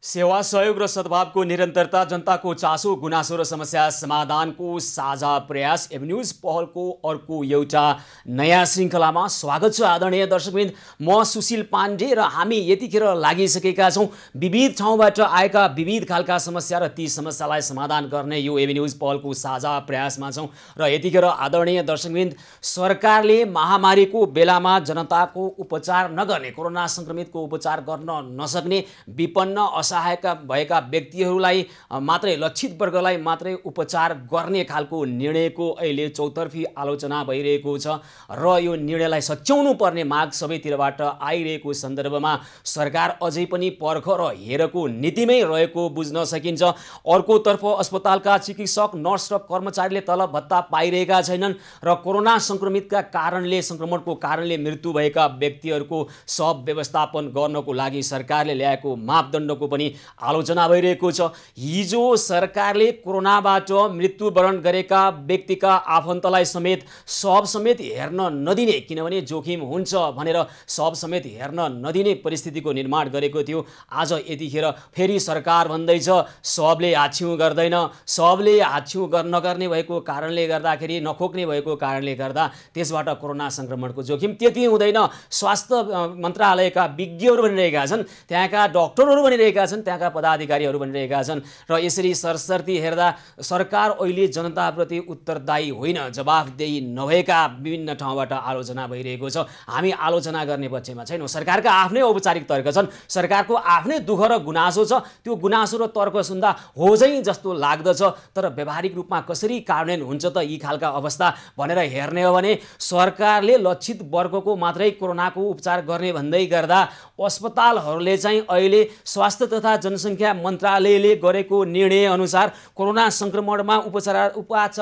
सेवा सहयोग र सद्भावको निरन्तरता, जनताको चासो गुनासो र समस्या समाधानको साझा प्रयास एभन्यूज पहलको अर्को एउटा नयाँ श्रृङ्खलामा स्वागत छ। आदरणीय दर्शकवृन्द, म सुशील पाण्डे र हामी यतिखेर लागिसकेका छौँ विविध ठाउँबाट आएका विविध खालका समस्या र ती समस्यालाई समाधान गर्ने यो एभन्यूज पहलको साझा प्रयासमा छौँ। र यतिखेर आदरणीय दर्शकवृन्द, सरकारले महामारीको बेलामा जनताको उपचार नगर्ने, कोरोना सङ्क्रमितको उपचार गर्न नसक्ने, विपन्न असहायक भएका व्यक्तिहरूलाई मात्रै, लक्षित वर्गलाई मात्रै उपचार गर्ने खालको निर्णयको अहिले चौतर्फी आलोचना भइरहेको छ र यो निर्णयलाई सच्याउनु पर्ने माग सबैतिरबाट आइरहेको सन्दर्भमा सरकार अझै पनि पर्ख र हेरको नीतिमै रहेको बुझ्न सकिन्छ। अर्कोतर्फ अस्पतालका चिकित्सक, नर्स र कर्मचारीले तलब भत्ता पाइरहेका छैनन् र कोरोना सङ्क्रमणको कारणले मृत्यु भएका व्यक्तिहरूको शव व्यवस्थापन गर्नको लागि सरकारले ल्याएको मापदण्डको पनि आलोचना भइरहेको छ। हिजो सरकारले कोरोनाबाट मृत्युवरण गरेका व्यक्तिका आफन्तलाई शव समेत हेर्न नदिने, किनभने जोखिम हुन्छ भनेर शव समेत हेर्न नदिने परिस्थितिको निर्माण गरेको थियो। आज यतिखेर फेरि सरकार भन्दैछ शवले हाछ्यौँ गर्दैन, शवले हाछ्यौँ नगर्ने भएको कारणले गर्दाखेरि, नखोक्ने भएको कारणले गर्दा त्यसबाट कोरोना सङ्क्रमणको जोखिम त्यति हुँदैन। स्वास्थ्य मन्त्रालयका विज्ञहरू भनिरहेका छन्, त्यहाँका डक्टरहरू भनिरहेका छन्, त्यहाँका पदाधिकारीहरू भनिरहेका छन्। र यसरी सरसर्ती हेर्दा सरकार अहिले जनताप्रति उत्तरदायी होइन, जवाफदेही नभएका विभिन्न ठाउँबाट आलोचना भइरहेको छ। हामी आलोचना गर्ने पक्षमा छैनौँ। सरकारका आफ्नै औपचारिक तर्क छन्, सरकारको आफ्नै दुःख र गुनासो छ। त्यो गुनासो र तर्क सुन्दा हो चाहिँ जस्तो लाग्दछ, तर व्यावहारिक रूपमा कसरी कार्यान्वयन हुन्छ त यी खालका अवस्था भनेर हेर्ने हो भने सरकारले लक्षित वर्गको मात्रै कोरोनाको उपचार गर्ने भन्दै गर्दा अस्पतालहरूले चाहिँ अहिले स्वास्थ्य तथा जनसङ्ख्या मन्त्रालयले गरेको निर्णय अनुसार कोरोना सङ्क्रमणमा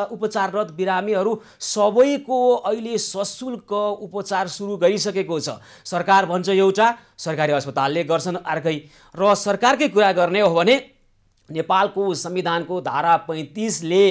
उपचाररत बिरामीहरू सबैको अहिले सशुल्क उपचार सुरु गरिसकेको छ। सरकार भन्छ एउटा, सरकारी अस्पतालले गर्छन् अर्कै। र सरकारकै कुरा गर्ने हो भने नेपालको संविधानको धारा 35ले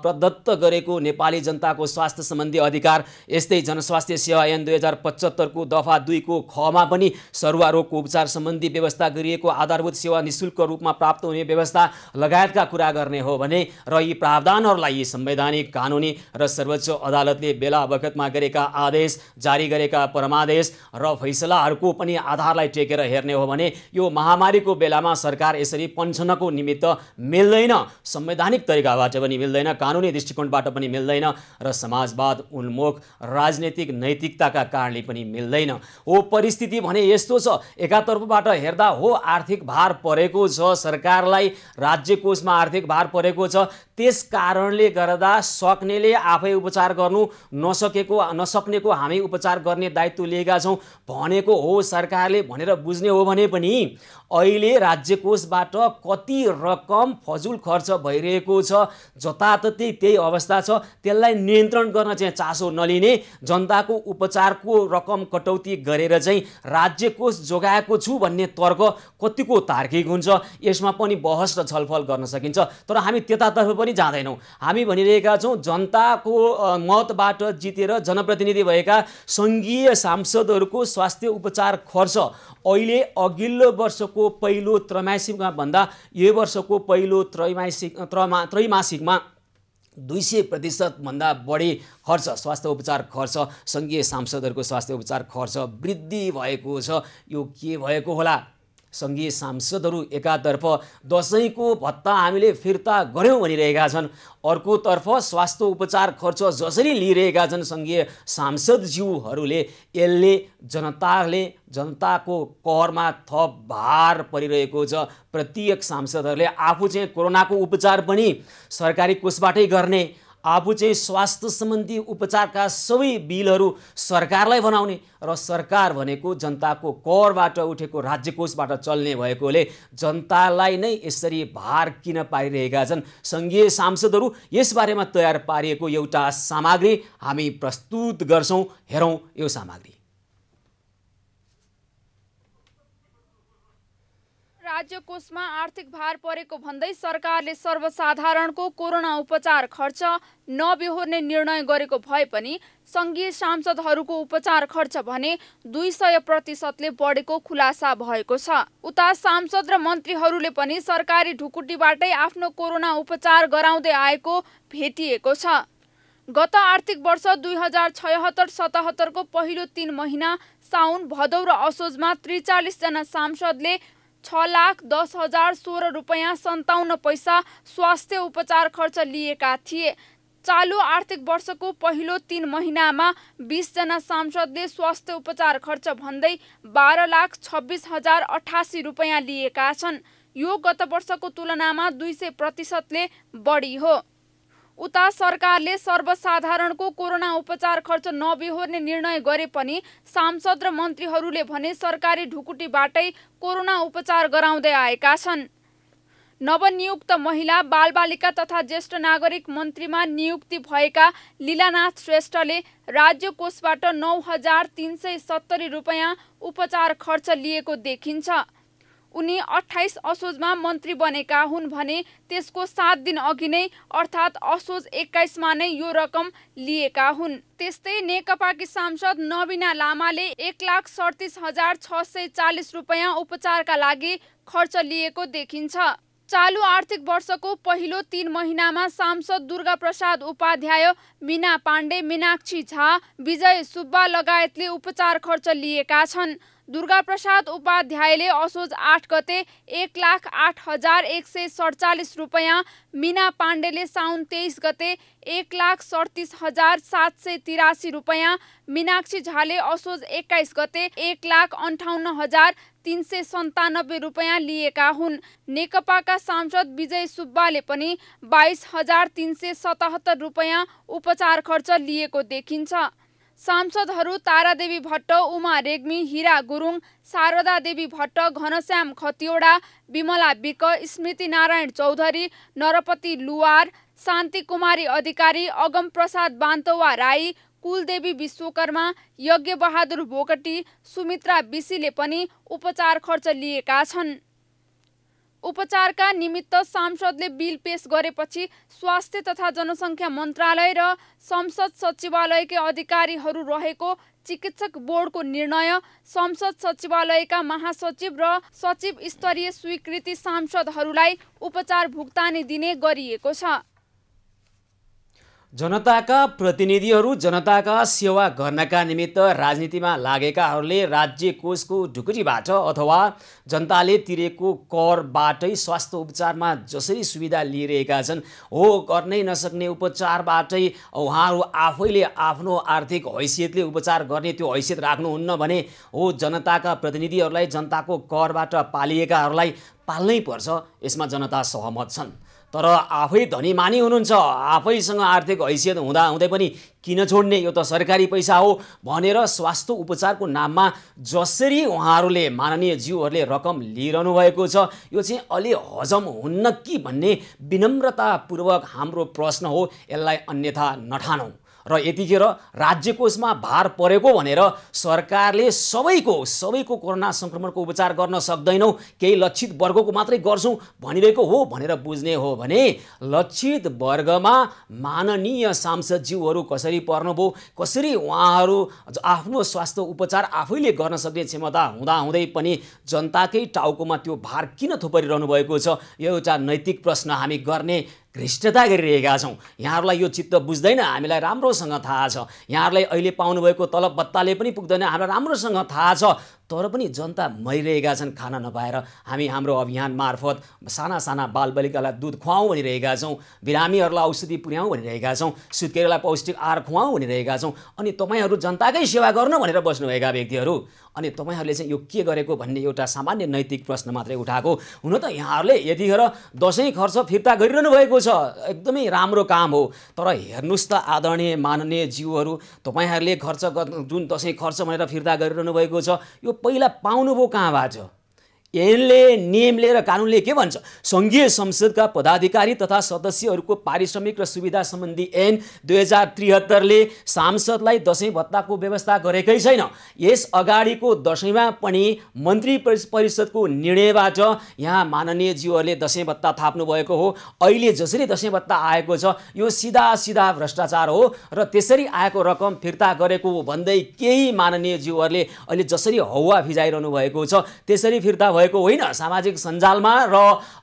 प्रदत्त गरेको नेपाली जनताको स्वास्थ्य सम्बन्धी अधिकार, यस्तै जनस्वास्थ्य सेवा ऐन 2075 को दफा 2 को खमा पनि सरुवा रोगको उपचार सम्बन्धी व्यवस्था गरिएको आधारभूत सेवा निशुल्क रूपमा प्राप्त हुने व्यवस्था लगायतका कुरा गर्ने हो भने र यी प्रावधानहरूलाई यी संवैधानिक, कानुनी र सर्वोच्च अदालतले बेला बखतमा गरेका आदेश, जारी गरेका परमादेश र फैसलाहरूको पनि आधारलाई टेकेर हेर्ने हो भने यो महामारीको बेलामा सरकार यसरी पन्छनको निमित्त मिल्दैन, संवैधानिक तरिकाबाट पनि मिल्दैन, कानुनी दृष्टिकोणबाट पनि मिल्दैन र समाजवाद उन्मुख राजनीतिक नैतिकताका कारणले पनि मिल्दैन। हो परिस्थिति भने यस्तो छ, एकातर्फबाट हेर्दा हो आर्थिक भार परेको छ, सरकारलाई राज्य कोषमा आर्थिक भार परेको छ, त्यस कारणले गर्दा सक्नेले आफै उपचार गर्नु, नसक्नेको हामी उपचार गर्ने दायित्व लिएका छौँ भनेको हो सरकारले भनेर बुझ्ने हो भने पनि अहिले राज्य कोषबाट कति रकम फजुल खर्च भइरहेको छ, जताततै त्यही अवस्था छ। त्यसलाई नियन्त्रण गर्न चाहिँ चासो नलिने, जनताको उपचारको रकम कटौती गरेर चाहिँ राज्य कोष जोगाएको छु भन्ने तर्क कतिको तार्किक हुन्छ, यसमा पनि बहस र छलफल गर्न सकिन्छ। तर हामी त्यतातर्फ पनि जाँदैनौँ। हामी भनिरहेका छौँ जनताको मतबाट जितेर जनप्रतिनिधि भएका सङ्घीय सांसदहरूको स्वास्थ्य उपचार खर्च अहिले अघिल्लो वर्षको पहिलो त्रैमासिकमा भन्दा यो वर्षको पहिलो त्रैमासिकमा 200% भन्दा बढी खर्च, स्वास्थ्य उपचार खर्च, सङ्घीय सांसदहरूको स्वास्थ्य उपचार खर्च वृद्धि भएको छ। यो के भएको होला? सङ्घीय सांसदहरू एकातर्फ दसैँको भत्ता हामीले फिर्ता गऱ्यौँ भनिरहेका छन्, अर्कोतर्फ स्वास्थ्य उपचार खर्च जसरी लिइरहेका छन् सङ्घीय सांसदज्यूहरूले, यसले जनताको कहरमा थप भार परिरहेको छ। प्रत्येक सांसदहरूले आफू चाहिँ कोरोनाको उपचार पनि सरकारी कोषबाटै गर्ने, आफू चाहिँ स्वास्थ्य सम्बन्धी उपचारका सबै बिलहरू सरकारलाई बनाउने र सरकार भनेको जनताको करबाट उठेको राज्य कोषबाट चल्ने भएकोले जनतालाई नै यसरी भार किन पारिरहेका छन् सङ्घीय सांसदहरू? यसबारेमा तयार पारिएको एउटा सामग्री हामी प्रस्तुत गर्छौँ, हेरौँ यो सामग्री। राज्य कोषमा आर्थिक भार परेको भन्दै सरकारले सर्वसाधारणको कोरोना उपचार खर्च नबेहोर्ने निर्णय गरेको भए पनि सङ्घीय सांसदहरूको उपचार खर्च भने 200% बढेको खुलासा भएको छ। उता सांसद र मन्त्रीहरूले पनि सरकारी ढुकुटीबाटै आफ्नो कोरोना उपचार गराउँदै आएको भेटिएको छ। गत आर्थिक वर्ष 2076-77 को पहिलो 3 महिना साउन, भदौ र असोजमा 43 जना सांसदले 6,10,016 रुपैयाँ 57 पैसा स्वास्थ्य उपचार खर्च लिएका थिए। चालु आर्थिक वर्षको पहिलो 3 महिनामा 20 जना सांसदले स्वास्थ्य उपचार खर्च भन्दै 12,26,088 रुपैयाँ लिएका छन्। यो गत वर्षको तुलनामा 200% बढी हो। उता सरकारले सर्वसाधारणको कोरोना उपचार खर्च नबेहोर्ने निर्णय गरे पनि सांसद र मन्त्रीहरूले भने सरकारी ढुकुटीबाटै कोरोना उपचार गराउँदै आएका छन्। नवनियुक्त महिला, बालबालिका तथा ज्येष्ठ नागरिक मन्त्रीमा नियुक्ति भएका लीलानाथ श्रेष्ठले राज्य कोषबाट 9,370 रुपैयाँ उपचार खर्च लिएको देखिन्छ। उनी 28 असोजमा मन्त्री बनेका हुन् भने त्यसको 7 दिन अघि नै अर्थात् असोज 21 मा नै यो रकम लिएका हुन्। त्यस्तै नेकपाकी सांसद नवीना लामाले 1,37,640 रुपैयाँ उपचारका लागि खर्च लिएको देखिन्छ। चालु आर्थिक वर्षको पहिलो 3 महिनामा सांसद दुर्गा प्रसाद उपाध्याय, मीना पाण्डे, मीनाक्षी झा, विजय सुब्बा लगायतले उपचार खर्च लिएका छन्। दुर्गा प्रसाद उपाध्यायले असोज 8 गते 1,08,147 रुपैयाँ, मीना पाण्डेले साउन 23 गते 1,37,783 रुपैयाँ, मीनाक्षी झाले असोज 21 गते 1,58,397 रुपैयाँ लिएका हुन्। नेकपाका सांसद विजय सुब्बाले पनि 22,377 रुपैयाँ उपचार खर्च लिएको देखिन्छ। सांसदहरू तारादेवी भट्ट, उमा रेग्मी, हिरा गुरुङ, शारदा देवी भट्ट, घनश्याम खतिवडा, विमला विक, स्मृति नारायण चौधरी, नरपति लुवार, शान्ति कुमारी अधिकारी, अगम प्रसाद बान्तवा राई, कुलदेवी विश्वकर्मा, यज्ञ बहादुर बोगटी, सुमित्रा बिसीले पनि उपचार खर्च लिएका छन्। उपचारका निमित्त सांसदले बिल पेश गरेपछि स्वास्थ्य तथा जनसङ्ख्या मन्त्रालय र संसद सचिवालयकै अधिकारीहरू रहेको चिकित्सक बोर्डको निर्णय, संसद सचिवालयका महासचिव र सचिव स्तरीय स्वीकृति सांसदहरूलाई उपचार भुक्तानी दिने गरिएको छ। जनताका प्रतिनिधिहरू जनताका सेवा गर्नका निमित्त राजनीतिमा लागेकाहरूले राज्य कोषको ढुकुटीबाट अथवा जनताले तिरेको करबाटै स्वास्थ्य उपचारमा जसरी सुविधा लिइरहेका छन् हो गर्नै नसक्ने उपचारबाटै उहाँहरू आफैले आफ्नो आर्थिक हैसियतले उपचार गर्ने त्यो हैसियत राख्नुहुन्न भने हो जनताका प्रतिनिधिहरूलाई जनताको करबाट पालिएकाहरूलाई पाल्नै पर्छ। यसमा जनता सहमत छन्। तर आफै धनीमानी हुनुहुन्छ, आफैसँग आर्थिक हैसियत हुँदै पनि किन छोड्ने, यो त सरकारी पैसा हो भनेर स्वास्थ्य उपचारको नाममा जसरी उहाँहरूले माननीय ज्यूहरूले रकम लिइरहनु भएको छ यो चाहिँ अलि हजम हुन्न कि भन्ने विनम्रतापूर्वक हाम्रो प्रश्न हो। यसलाई अन्यथा नठानौँ र यतिखेर राज्य कोषमा भार परेको भनेर सरकारले सबैको कोरोना संक्रमणको उपचार गर्न सक्दैनौँ, केही लक्षित वर्गको मात्रै गर्छौँ भनिरहेको हो भनेर बुझ्ने हो भने लक्षित वर्गमा माननीय सांसदज्यूहरू कसरी पर्नुभयो, कसरी उहाँहरू आफ्नो स्वास्थ्य उपचार आफैले गर्न सक्ने क्षमता हुँदाहुँदै पनि जनताकै टाउकोमा त्यो भार किन थुपरिरहनु भएको छ, यो एउटा नैतिक प्रश्न हामी गर्ने घृष्टता गरिरहेका छौँ। यहाँहरूलाई यो चित्त बुझ्दैन, हामीलाई राम्रोसँग थाहा छ। यहाँहरूलाई अहिले पाउनुभएको तलब भत्ताले पनि पुग्दैन, हामीलाई राम्रोसँग थाहा छ। तर पनि जनता मरिरहेका छन् खाना नपाएर। हामी हाम्रो अभियान मार्फत साना साना बालबालिकालाई दुध खुवाउँ भनिरहेका छौँ, बिरामीहरूलाई औषधि पुर्याउँ भनिरहेका छौँ, सुत्केरीलाई पौष्टिक आहार खुवाउँ भनिरहेका छौँ। अनि तपाईँहरू जनताकै सेवा गर्नु भनेर बस्नुभएका व्यक्तिहरू, अनि तपाईँहरूले चाहिँ यो के गरेको भन्ने एउटा सामान्य नैतिक प्रश्न मात्रै उठाएको। हुन त यहाँहरूले यतिखेर दसैँ खर्च फिर्ता गरिरहनु भएको छ, एकदमै राम्रो काम हो। तर हेर्नुहोस् त आदरणीय माननीय ज्यूहरू, तपाईँहरूले खर्च जुन दसैँ खर्च भनेर फिर्ता गरिरहनु भएको छ यो पहिला पाउनुभयो कहाँबाट? ऐनले नियमले र कानुनले के भन्छ? सङ्घीय संसदका पदाधिकारी तथा सदस्यहरूको पारिश्रमिक र सुविधा सम्बन्धी ऐन 2073ले सांसदलाई दशैं भत्ताको व्यवस्था गरेकै छैन। यस अगाडिको दशैंमा पनि मन्त्री परिषदको निर्णयबाट यहाँ माननीय ज्यूहरूले दशैं भत्ता थाप्नु भएको हो। अहिले जसरी दशैं भत्ता आएको छ यो सिधा भ्रष्टाचार हो र त्यसरी आएको रकम फिर्ता गरेको भन्दै केही माननीय ज्यूहरूले अहिले जसरी हौवा फिजाइरहनु भएको छ त्यसरी फिर्ता भएको होइन। सामाजिक सञ्जालमा र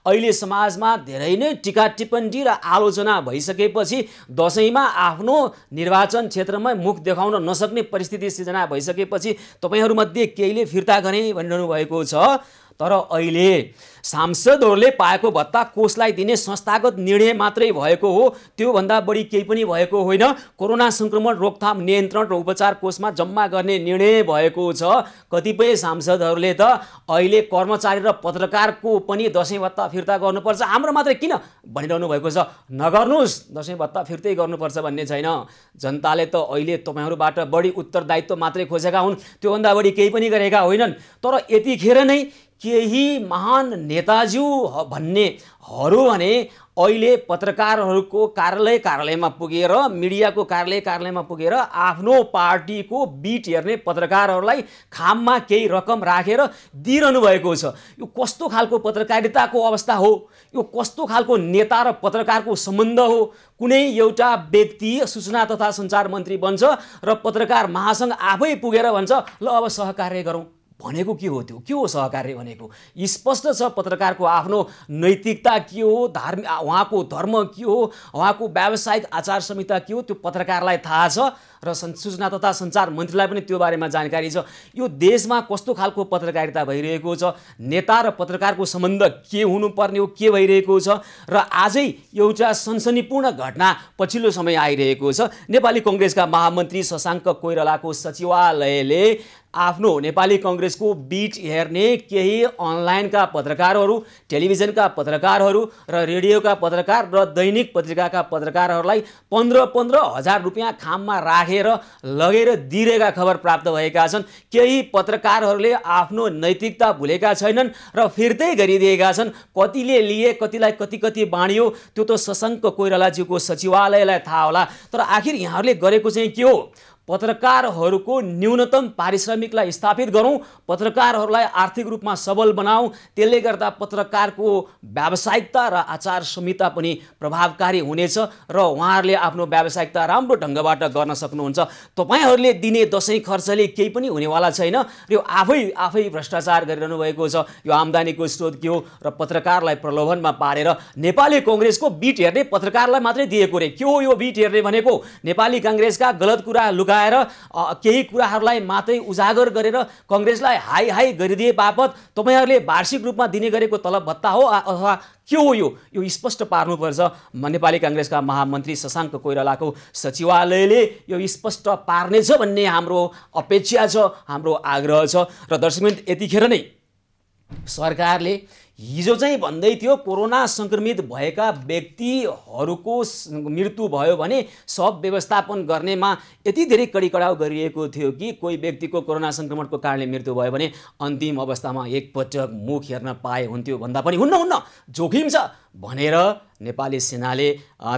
अहिले समाजमा धेरै नै टीका टिप्पणी र आलोचना भइसकेपछि दशैंमा आफ्नो निर्वाचन क्षेत्रमा मुख देखाउन नसक्ने परिस्थिति सिर्जना भइसकेपछि तपाईहरुमध्ये केहीले फिर्ता गरे भनिरहनु भएको छ। तर अहिले सांसदहरूले पाएको भत्ता कोषलाई दिने संस्थागत निर्णय मात्रै भएको हो, त्यो भन्दा बढी केही पनि भएको होइन। कोरोना संक्रमण रोकथाम नियन्त्रण र उपचार कोषमा जम्मा गर्ने निर्णय भएको छ। कतिपय सांसदहरूले त अहिले कर्मचारी र पत्रकारको पनि दशैं भत्ता फिर्ता गर्नुपर्छ, हाम्रो मात्रै किन भनिरहनु भएको छ। नगर्नुस्, दशैं भत्ता फिर्तै गर्नुपर्छ भन्ने छैन। जनताले त अहिले तपाईहरुबाट बढी उत्तरदायित्व मात्रै खोजेका हुन्, त्यो भन्दा बढी केही पनि गरेका होइनन्। तर यतिखेर नै केही महान नेताज्यू भन्नेहरू भने अहिले पत्रकारहरूको कार्यालयमा पुगेर मिडियाको कार्यालयमा पुगेर आफ्नो पार्टीको बिट हेर्ने पत्रकारहरूलाई खाममा केही रकम राखेर दिइरहनु भएको छ। यो कस्तो खालको पत्रकारिताको अवस्था हो? यो कस्तो खालको नेता र पत्रकारको सम्बन्ध हो? कुनै एउटा व्यक्ति सूचना तथा सञ्चार मन्त्री बन्छ र पत्रकार महासंघ आफै पुगेर भन्छ ल अब सहकार्य गरौँ भनेको के हो? त्यो के हो सहकार्य भनेको? स्पष्ट छ पत्रकारको आफ्नो नैतिकता के हो, उहाँको धर्म के हो, उहाँको व्यावसायिक आचार संहिता के हो, त्यो पत्रकारलाई थाहा छ र सूचना तथा सञ्चार मन्त्रीलाई पनि त्यो बारेमा जानकारी छ। यो देशमा कस्तो खालको पत्रकारिता भइरहेको छ, नेता र पत्रकारको सम्बन्ध के हुनुपर्ने हो, के भइरहेको छ। र आजै एउटा सनसनीपूर्ण घटना पछिल्लो समय आइरहेको छ। नेपाली कांग्रेसका महामन्त्री शशाङ्क कोइरालाको सचिवालयले आफ्नो नेपाली कांग्रेसको बिट हेर्ने केही अनलाइनका पत्रकारहरू, टेलिभिजनका पत्रकारहरू र रेडियोका पत्रकार र दैनिक पत्रिकाका पत्रकारहरूलाई 15,000 रुपियाँ खाममा राखेर लगेर दिइरहेका खबर प्राप्त भएका छन्। केही पत्रकारहरूले आफ्नो नैतिकता भुलेका छैनन् र फिर्तै गरिदिएका छन्। कतिले लिए, कतिलाई कति बाँडियो त्यो त शशाङ्क कोइरालाज्यूको सचिवालयलाई थाहा होला। तर आखिर यहाँहरूले गरेको चाहिँ के हो? पत्रकारहरूको न्यूनतम पारिश्रमिकलाई स्थापित गरौँ, पत्रकारहरूलाई आर्थिक रूपमा सबल बनाऊ, त्यसले गर्दा पत्रकारको व्यावसायिकता र आचार संहिता पनि प्रभावकारी हुनेछ र उहाँहरूले आफ्नो व्यावसायिकता राम्रो ढङ्गबाट गर्न सक्नुहुन्छ। तपाईहरूले दिने दशैं खर्चले केही पनि हुनेवाला छैन। यो आफै भ्रष्टाचार गरिरहनु भएको छ। यो आम्दानीको स्रोत के हो र पत्रकारलाई प्रलोभनमा पारेर नेपाली कांग्रेसको बिट हेर्ने पत्रकारलाई मात्रै दिएको रे। के हो यो बिट हेर्ने भनेको? नेपाली कांग्रेसका गलत कुरा लुका केही कुराहरूलाई मात्रै उजागर गरेर कांग्रेसलाई हाई गरिदिए बापत तपाईहरुले वार्षिक रूपमा दिने गरेको तलब भत्ता हो अथवा के हो? यो स्पष्ट पार्नुपर्छ। नेपाली कांग्रेसका महामन्त्री शशाङ्क कोइरालाको सचिवालयले यो स्पष्ट पार्नेछ भन्ने हाम्रो अपेक्षा छ, हाम्रो आग्रह छ। र दर्शकवृन्द, यतिखेर नै सरकारले हिजो चाहिँ भन्दै थियो कोरोना संक्रमित भएका व्यक्तिहरूको मृत्यु भयो भने सब व्यवस्थापन गर्नेमा यति धेरै कडाउ गरिएको थियो कि कोही व्यक्तिको कोरोना संक्रमणको कारणले मृत्यु भयो भने अन्तिम अवस्थामा एकपटक मुख हेर्न पाए हुन्थ्यो भन्दा पनि हुन्न, जोखिम छ भनेर नेपाली सेनाले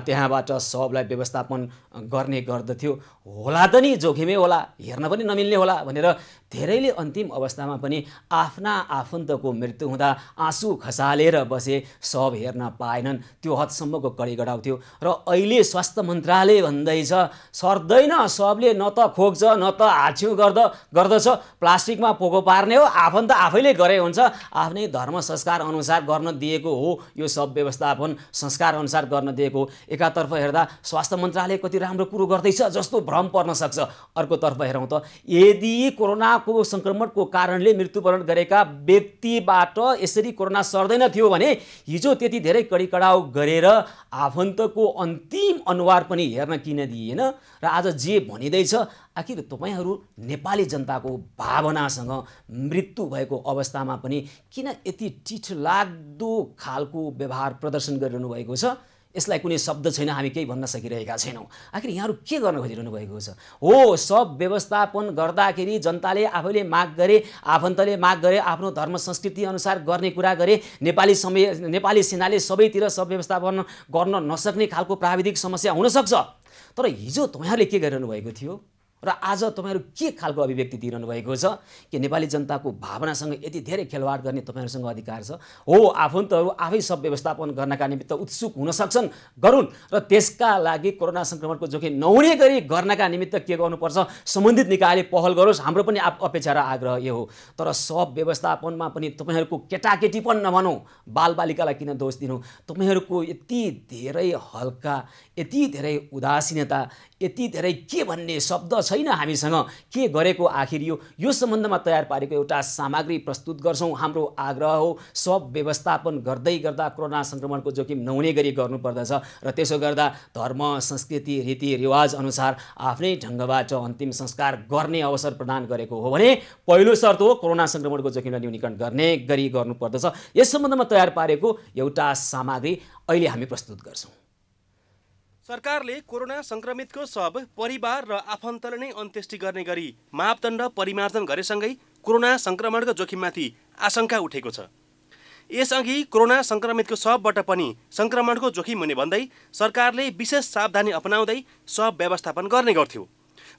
त्यहाँबाट सबलाई व्यवस्थापन गर्ने गर्दथ्यो। होला त नि, जोखिमै होला, हेर्न पनि नमिल्ने होला भनेर धेरैले अन्तिम अवस्थामा पनि आफ्ना आफन्तको मृत्यु हुँदा आँसु खसालेर बसे, सब हेर्न पाएनन्। त्यो हदसम्मको कडाउ थियो। र अहिले स्वास्थ्य मन्त्रालय भन्दैछ सर्दैन, सबले न त खोक्छ न त हाछ्यु गर्दछ, प्लास्टिकमा पोको पार्ने हो, आफन्त आफैले गरे हुन्छ, आफ्नै धर्म संस्कार अनुसार गर्न दिएको हो, यो सब व्यवस्थापन संस्कार अनुसार गर्न दिएको हो। एकातर्फ हेर्दा स्वास्थ्य मन्त्रालय कति राम्रो कुरो गर्दैछ जस्तो भ्रम पर्न सक्छ। अर्कोतर्फ हेरौँ त, यदि कोरोनाको संक्रमणको कारणले मृत्युवरण गरेका व्यक्तिबाट यसरी कोरोना सर्दैन थियो भने हिजो त्यति धेरै कडाउ गरेर आफन्तको अन्तिम अनुहार पनि हेर्न किन दिएन? र आज जे भनिँदैछ, आखिर तपाईहरू नेपाली जनताको भावनासँग मृत्यु भएको अवस्थामा पनि किन यति चिठलाग्दो खालको व्यवहार प्रदर्शन गरिरहनु भएको छ? यसलाई कुनै शब्द छैन, हामी केही भन्न सकिरहेका छैनौँ। आखिर यहाँहरू के गर्न खोजिरहनु भएको छ? हो, सब व्यवस्थापन गर्दाखेरि जनताले आफैले माग गरे, आफन्तले माग गरे, आफ्नो धर्म संस्कृति अनुसार गर्ने कुरा गरे। नेपाली सेनाले सबैतिर सब व्यवस्थापन गर्न नसक्ने खालको प्राविधिक समस्या हुनसक्छ। तर हिजो तपाईँहरूले के गरिरहनु भएको थियो र आज तपाईँहरू के खालको अभिव्यक्ति दिइरहनु भएको छ कि नेपाली जनताको भावनासँग यति धेरै खेलवाड गर्ने तपाईँहरूसँग अधिकार छ? हो, आफन्तहरू आफै सब व्यवस्थापन गर्नका निमित्त उत्सुक हुन सक्छन्, गरून्, र त्यसका लागि कोरोना संक्रमणको जोखिम नहुने गरी गर्नका निमित्त के गर्नुपर्छ सम्बन्धित निकायले पहल गरोस्। हाम्रो पनि अपेक्षा र आग्रह यो हो। तर सब व्यवस्थापनमा पनि तपाईँहरूको केटाकेटी पनि नभनौँ, बालबालिकालाई किन दोष दिनु? तपाईँहरूको यति धेरै हल्का, यति धेरै उदासीनता, यति धेरै के भन्ने शब्द छैन हामीसँग। के गरेको आखिर यो सम्बन्धमा तयार पारेको एउटा सामग्री प्रस्तुत गर्छौँ। हाम्रो आग्रह हो सब व्यवस्थापन गर्दै गर्दा कोरोना संक्रमणको जोखिम नहुने गरी गर्नुपर्दछ, र त्यसो गर्दा धर्म संस्कृति रीतिरिवाज अनुसार आफ्नै ढङ्गबाट अन्तिम संस्कार गर्ने अवसर प्रदान गरेको हो भने पहिलो शर्त हो कोरोना संक्रमणको जोखिमलाई न्यूनीकरण गर्ने गरी गर्नुपर्दछ। यस सम्बन्धमा तयार पारेको एउटा सामग्री अहिले हामी प्रस्तुत गर्छौँ। सरकारले कोरोना संक्रमितको शव परिवार र आफन्तले नै अन्त्येष्टि गर्ने गरी मापदण्ड परिमार्जन गरेसँगै कोरोना संक्रमणको जोखिममाथि आशंका उठेको छ। यसअघि कोरोना संक्रमितको शवबाट पनि संक्रमणको जोखिम हुने भन्दै सरकारले विशेष सावधानी अपनाउँदै शव व्यवस्थापन गर्ने गर्थ्यो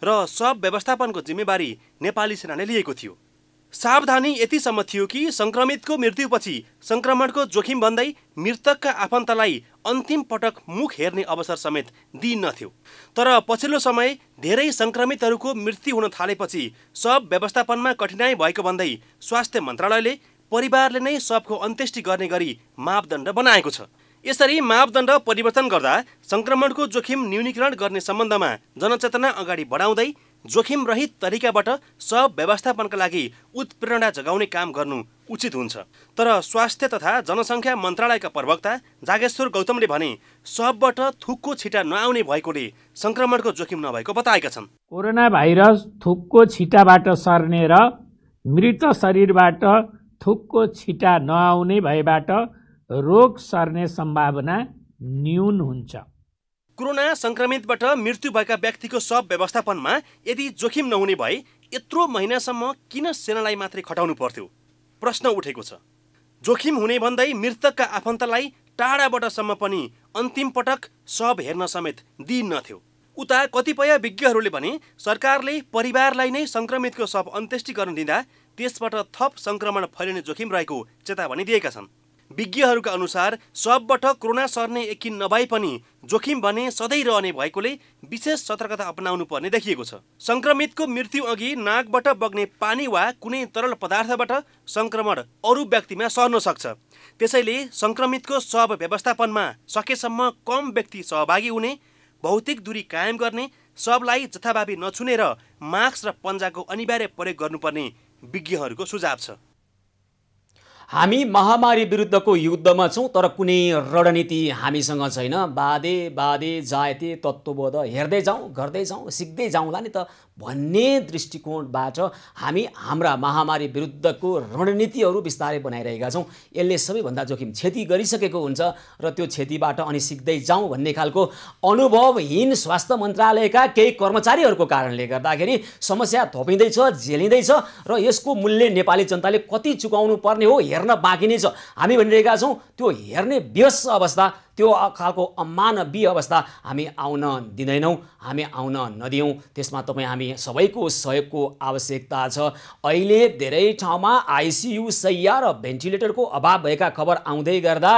र शव व्यवस्थापनको जिम्मेवारी नेपाली सेनाले लिएको थियो। सावधानी यतिसम्म थियो कि संक्रमितको मृत्युपछि संक्रमणको जोखिम भन्दै मृतकका आफन्तलाई अन्तिम पटक मुख हेर्ने अवसर समेत दिइन्नथ्यो। तर पछिल्लो समय धेरै संक्रमितहरूको मृत्यु हुन थालेपछि शव व्यवस्थापनमा कठिनाई भएको भन्दै स्वास्थ्य मन्त्रालयले परिवारले नै शवको अन्त्येष्टि गर्ने गरी मापदण्ड बनाएको छ। यसरी मापदण्ड परिवर्तन गर्दा संक्रमणको जोखिम न्यूनीकरण गर्ने सम्बन्धमा जनचेतना अगाडि बढाउँदै जोखिम रहित तरिकाबाट शव व्यवस्थापनका लागि उत्प्रेरणा जगाउने काम गर्नु उचित हुन्छ। तर स्वास्थ्य तथा जनसङ्ख्या मन्त्रालयका प्रवक्ता जागेश्वर गौतमले भने शवबाट थुक्को छिटा नआउने भएकोले संक्रमणको जोखिम नभएको बताएका छन्। कोरोना भाइरस थुक्को छिटाबाट सर्ने र मृत शरीरबाट थुक्को छिटा नआउने भएबाट रोग सर्ने सम्भावना न्यून हुन्छ। कोरोना संक्रमितबाट मृत्यु भएका व्यक्तिको शव व्यवस्थापनमा यदि जोखिम नहुने भए यत्रो महिनासम्म किन सेनालाई मात्रै खटाउनु पर्थ्यो? प्रश्न उठेको छ। जोखिम हुने भन्दै मृतकका आफन्तलाई टाढाबाटसम्म पनि अन्तिम पटक शव हेर्न समेत दिइन्नथ्यो। उता कतिपय विज्ञहरूले भने सरकारले परिवारलाई नै संक्रमितको शव अन्त्येष्टि गर्न दिँदा त्यसबाट थप संक्रमण फैलिने जोखिम रहेको चेतावनी दिएका छन्। विज्ञहरूका अनुसार शवबाट कोरोना सर्ने यकिन नभए पनि जोखिम भने सधैँ रहने भएकोले विशेष सतर्कता अपनाउनु पर्ने देखिएको छ। संक्रमितको मृत्यु अघि नाकबाट बग्ने पानी वा कुनै तरल पदार्थबाट संक्रमण अरू व्यक्तिमा सर्न सक्छ। त्यसैले संक्रमितको शव व्यवस्थापनमा सकेसम्म कम व्यक्ति सहभागी हुने, भौतिक दूरी कायम गर्ने, शवलाई जथाभावी नछुने र मास्क र पन्जाको अनिवार्य प्रयोग गर्नुपर्ने विज्ञहरूको सुझाव छ। हामी महामारी विरुद्धको युद्धमा छौँ, तर कुनै रणनीति हामीसँग छैन। बाधे जायते तत्त्वबोध हेर्दै जाउँ, गर्दै जाउँ, सिक्दै जाउँला नि त भन्ने दृष्टिकोणबाट हामी हाम्रा महामारी विरुद्धको रणनीतिहरू बिस्तारै बनाइरहेका छौँ। यसले सबैभन्दा जोखिम क्षति गरिसकेको हुन्छ र त्यो क्षतिबाट अनि सिक्दै जाउँ भन्ने खालको अनुभवहीन स्वास्थ्य मन्त्रालयका केही कर्मचारीहरूको कारणले गर्दाखेरि समस्या थपिँदैछ, झेलिँदैछ र यसको मूल्य नेपाली जनताले कति चुकाउनु पर्ने हो हेर्न बाँकी नै छ। हामी भनिरहेका छौँ त्यो हेर्ने व्यस अवस्था, त्यो खालको अमानवीय अवस्था हामी आउन दिँदैनौँ, हामी आउन नदियौँ। त्यसमा हामी सबैको सहयोगको आवश्यकता छ। अहिले धेरै ठाउँमा आइसियु शैय्या र भेन्टिलेटरको अभाव भएका खबर आउँदै गर्दा